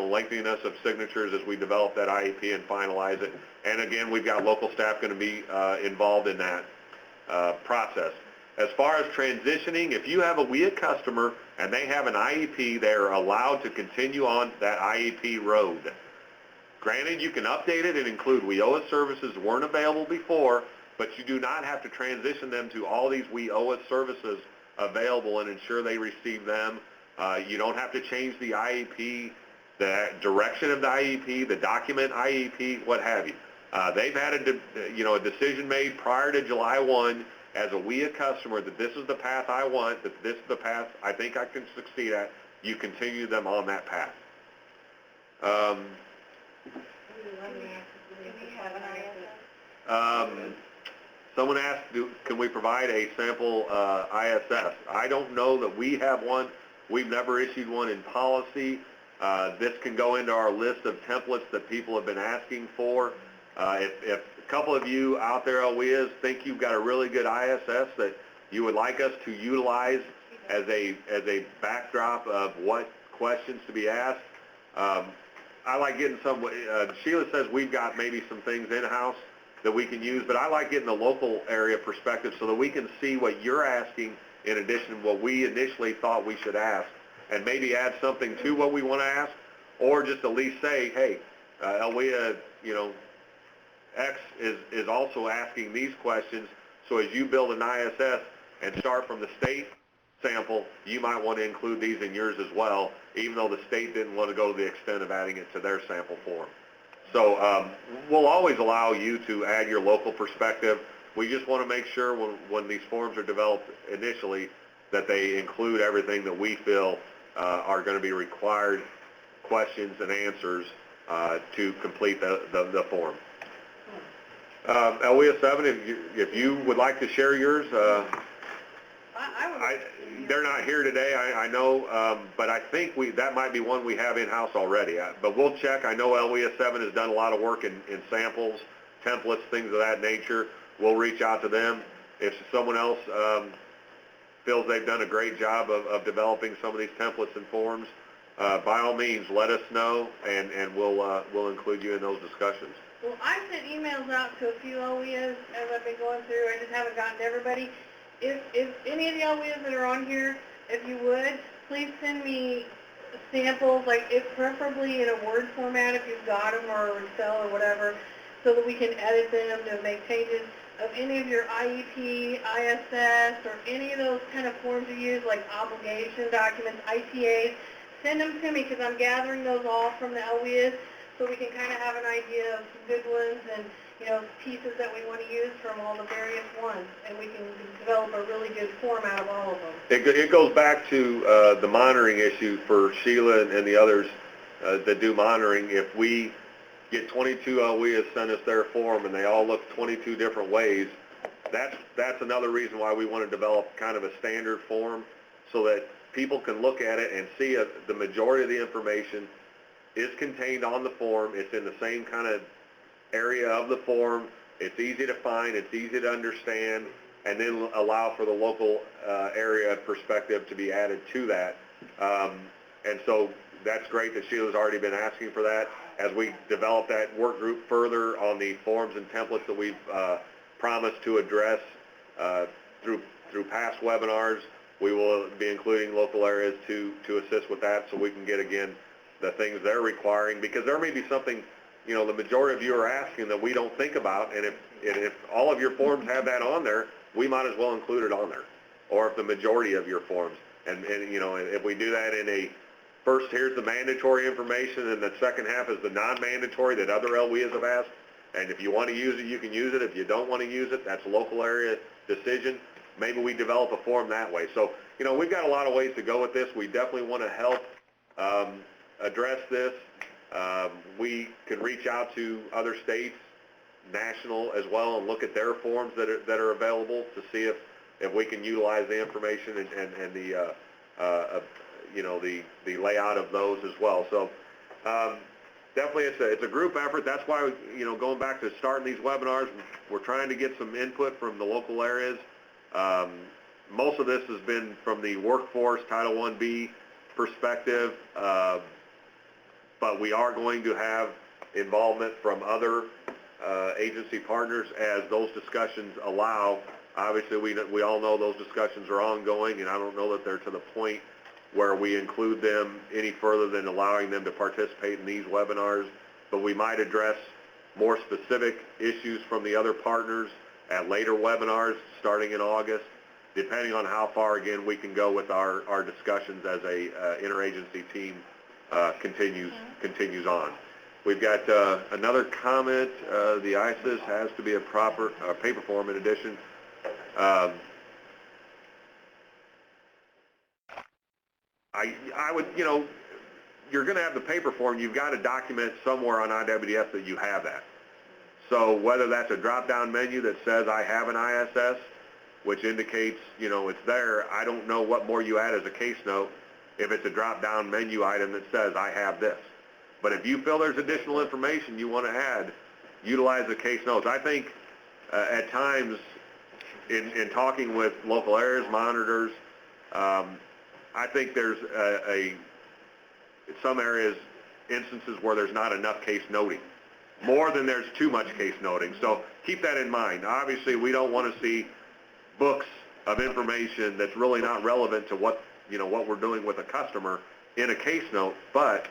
lengthiness of signatures as we develop that IEP and finalize it. And again, we've got local staff going to be involved in that process. As far as transitioning, if you have a WIA customer and they have an IEP, they're allowed to continue on that IEP road. Granted, you can update it and include WIOA services that weren't available before, but you do not have to transition them to all these WIOA services available and ensure they receive them. You don't have to change the IEP, the direction of the IEP, the document IEP, what have you. They've had a decision made prior to July 1 as a WIA customer that this is the path I want, that this is the path I think I can succeed at, you continue them on that path. Someone asked, can we provide a sample ISS? I don't know that we have one. We've never issued one in policy. This can go into our list of templates that people have been asking for. If a couple of you out there, OEAs, think you've got a really good ISS that you would like us to utilize as a backdrop of what questions to be asked, I like getting some, Sheila says we've got maybe some things in-house that we can use, but I like getting the local area perspective so that we can see what you're asking in addition to what we initially thought we should ask, and maybe add something to what we want to ask, or just at least say, hey, Elwea, X is also asking these questions, so as you build an ISS and start from the state sample, you might want to include these in yours as well, even though the state didn't want to go to the extent of adding it to their sample form. So we'll always allow you to add your local perspective. We just want to make sure when these forms are developed initially that they include everything that we feel are going to be required questions and answers to complete the form. Elwea 7, if you would like to share yours, they're not here today, I know, but I think that might be one we have in-house already. But we'll check. I know Elwea 7 has done a lot of work in samples, templates, things of that nature. We'll reach out to them. If someone else feels they've done a great job of developing some of these templates and forms, by all means, let us know, and we'll include you in those discussions. Well, I've sent emails out to a few OEAs as I've been going through. I just haven't gotten to everybody. If any of the OEAs that are on here, if you would, please send me samples, preferably in a Word format if you've got them, or Excel or whatever, so that we can edit them to make changes of any of your IEP, ISS, or any of those kind of forms you use, like obligation documents, ITAs. Send them to me, because I'm gathering those all from the OEAs, so we can kind of have an idea of some good ones and, pieces that we want to use from all the various ones, and we can develop a really good form out of all of them. It goes back to the monitoring issue for Sheila and the others that do monitoring. If we get 22 OEAs send us their form and they all look 22 different ways, that's another reason why we want to develop kind of a standard form so that people can look at it and see the majority of the information is contained on the form. It's in the same kind of area of the form. It's easy to find, it's easy to understand, and then allow for the local area perspective to be added to that. And so that's great that Sheila's already been asking for that. As we develop that work group further on the forms and templates that we've promised to address through past webinars, we will be including local areas to assist with that, so we can get, again, the things they're requiring, because there may be something the majority of you are asking that we don't think about, and if all of your forms have that on there, we might as well include it on there, or if the majority of your forms, and if we do that in a first, here's the mandatory information, and the second half is the non-mandatory that other LWEs have asked, and if you want to use it, you can use it. If you don't want to use it, that's a local area decision. Maybe we develop a form that way. So, we've got a lot of ways to go with this. We definitely want to help address this. We can reach out to other states, national as well, and look at their forms that are available to see if we can utilize the information and the the layout of those as well. So definitely it's a group effort. That's why going back to starting these webinars, we're trying to get some input from the local areas. Most of this has been from the workforce Title 1B perspective. But we are going to have involvement from other agency partners as those discussions allow. Obviously, we all know those discussions are ongoing, and I don't know that they're to the point where we include them any further than allowing them to participate in these webinars. But we might address more specific issues from the other partners at later webinars starting in August, depending on how far, again, we can go with our discussions as a interagency team continues on. We've got another comment. The ISIS has to be a proper paper form in addition. I would, you know, you're going to have the paper form. You've got to document somewhere on IWS that you have that. So whether that's a drop-down menu that says I have an ISS, which indicates, you know, it's there, I don't know what more you add as a case note if it's a drop-down menu item that says I have this. But if you feel there's additional information you want to add, utilize the case notes. I think at times in talking with local areas monitors, I think there's in some areas, instances where there's not enough case noting, more than there's too much case noting. So keep that in mind. Obviously, we don't want to see books of information that's really not relevant to what, you know, what we're doing with a customer in a case note, but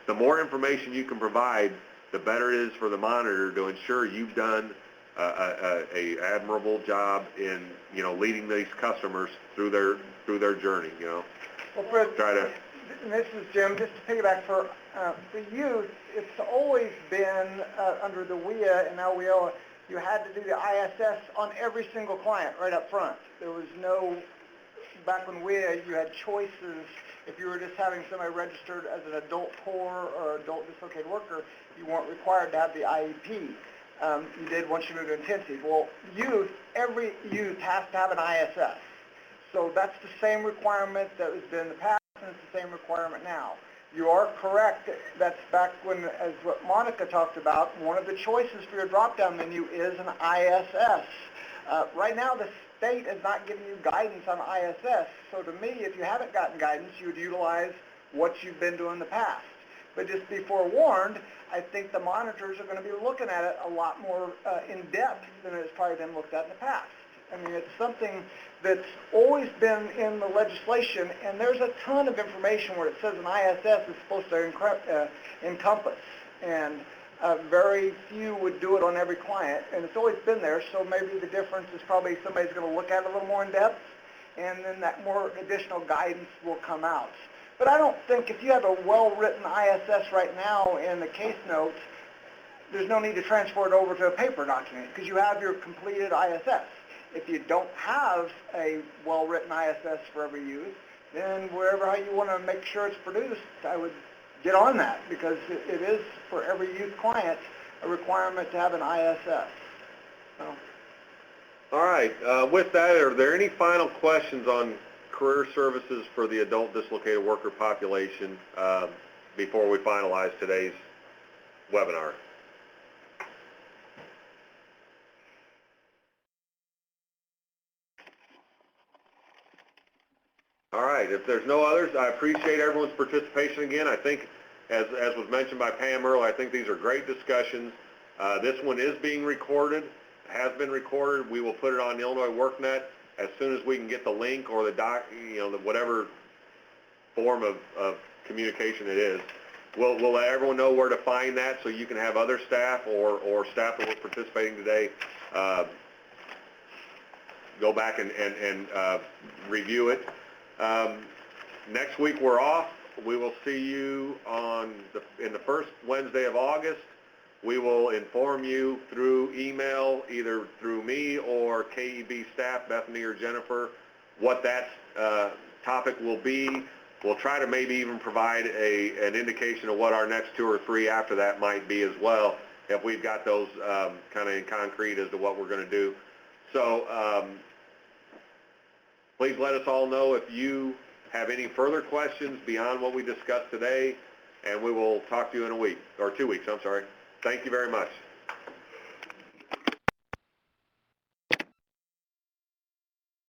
the more information you can provide, the better it is for the monitor to ensure you've done a admirable job in, you know, leading these customers through their journey, you know. Well, and this is Jim, just to piggyback for youth, it's always been under the WIA and now WIA, you had to do the ISS on every single client right up front. There was no, back when WIA, you had choices. If you were just having somebody registered as an adult poor or adult dislocated worker, you weren't required to have the IEP. You did once you moved to intensive. Well, every youth has to have an ISS. So that's the same requirement that has been in the past, and it's the same requirement now. You are correct. That's back when, as what Monica talked about, one of the choices for your drop-down menu is an ISS. Right now, the state is not giving you guidance on ISS. So to me, if you haven't gotten guidance, you would utilize what you've been doing in the past. But just be forewarned, I think the monitors are going to be looking at it a lot more in depth than it's probably been looked at in the past. I mean, it's something that's always been in the legislation, and there's a ton of information where it says an ISS is supposed to encompass, and very few would do it on every client, and it's always been there, so maybe the difference is probably somebody's going to look at it a little more in depth, and then that more additional guidance will come out. But I don't think if you have a well-written ISS right now in the case notes, there's no need to transfer it over to a paper document because you have your completed ISS. If you don't have a well-written ISS for every youth, then how you want to make sure it's produced, I would get on that because it is for every youth client a requirement to have an ISS. So. All right. With that, are there any final questions on career services for the adult dislocated worker population before we finalize today's webinar? All right, if there's no others, I appreciate everyone's participation again. I think, as was mentioned by Pam earlier, I think these are great discussions. This one is being recorded, has been recorded. We will put it on Illinois WorkNet as soon as we can get the link or the whatever form of communication it is. We'll let everyone know where to find that so you can have other staff or staff that were participating today go back and review it. Next week we're off. We will see you in the first Wednesday of August. We will inform you through email, either through me or KEB staff, Bethany or Jennifer, what that topic will be. We'll try to maybe even provide an indication of what our next 2 or 3 after that might be as well, if we've got those kind of in concrete as to what we're going to do. So please let us all know if you have any further questions beyond what we discussed today, and we will talk to you in a week, or 2 weeks, I'm sorry. Thank you very much.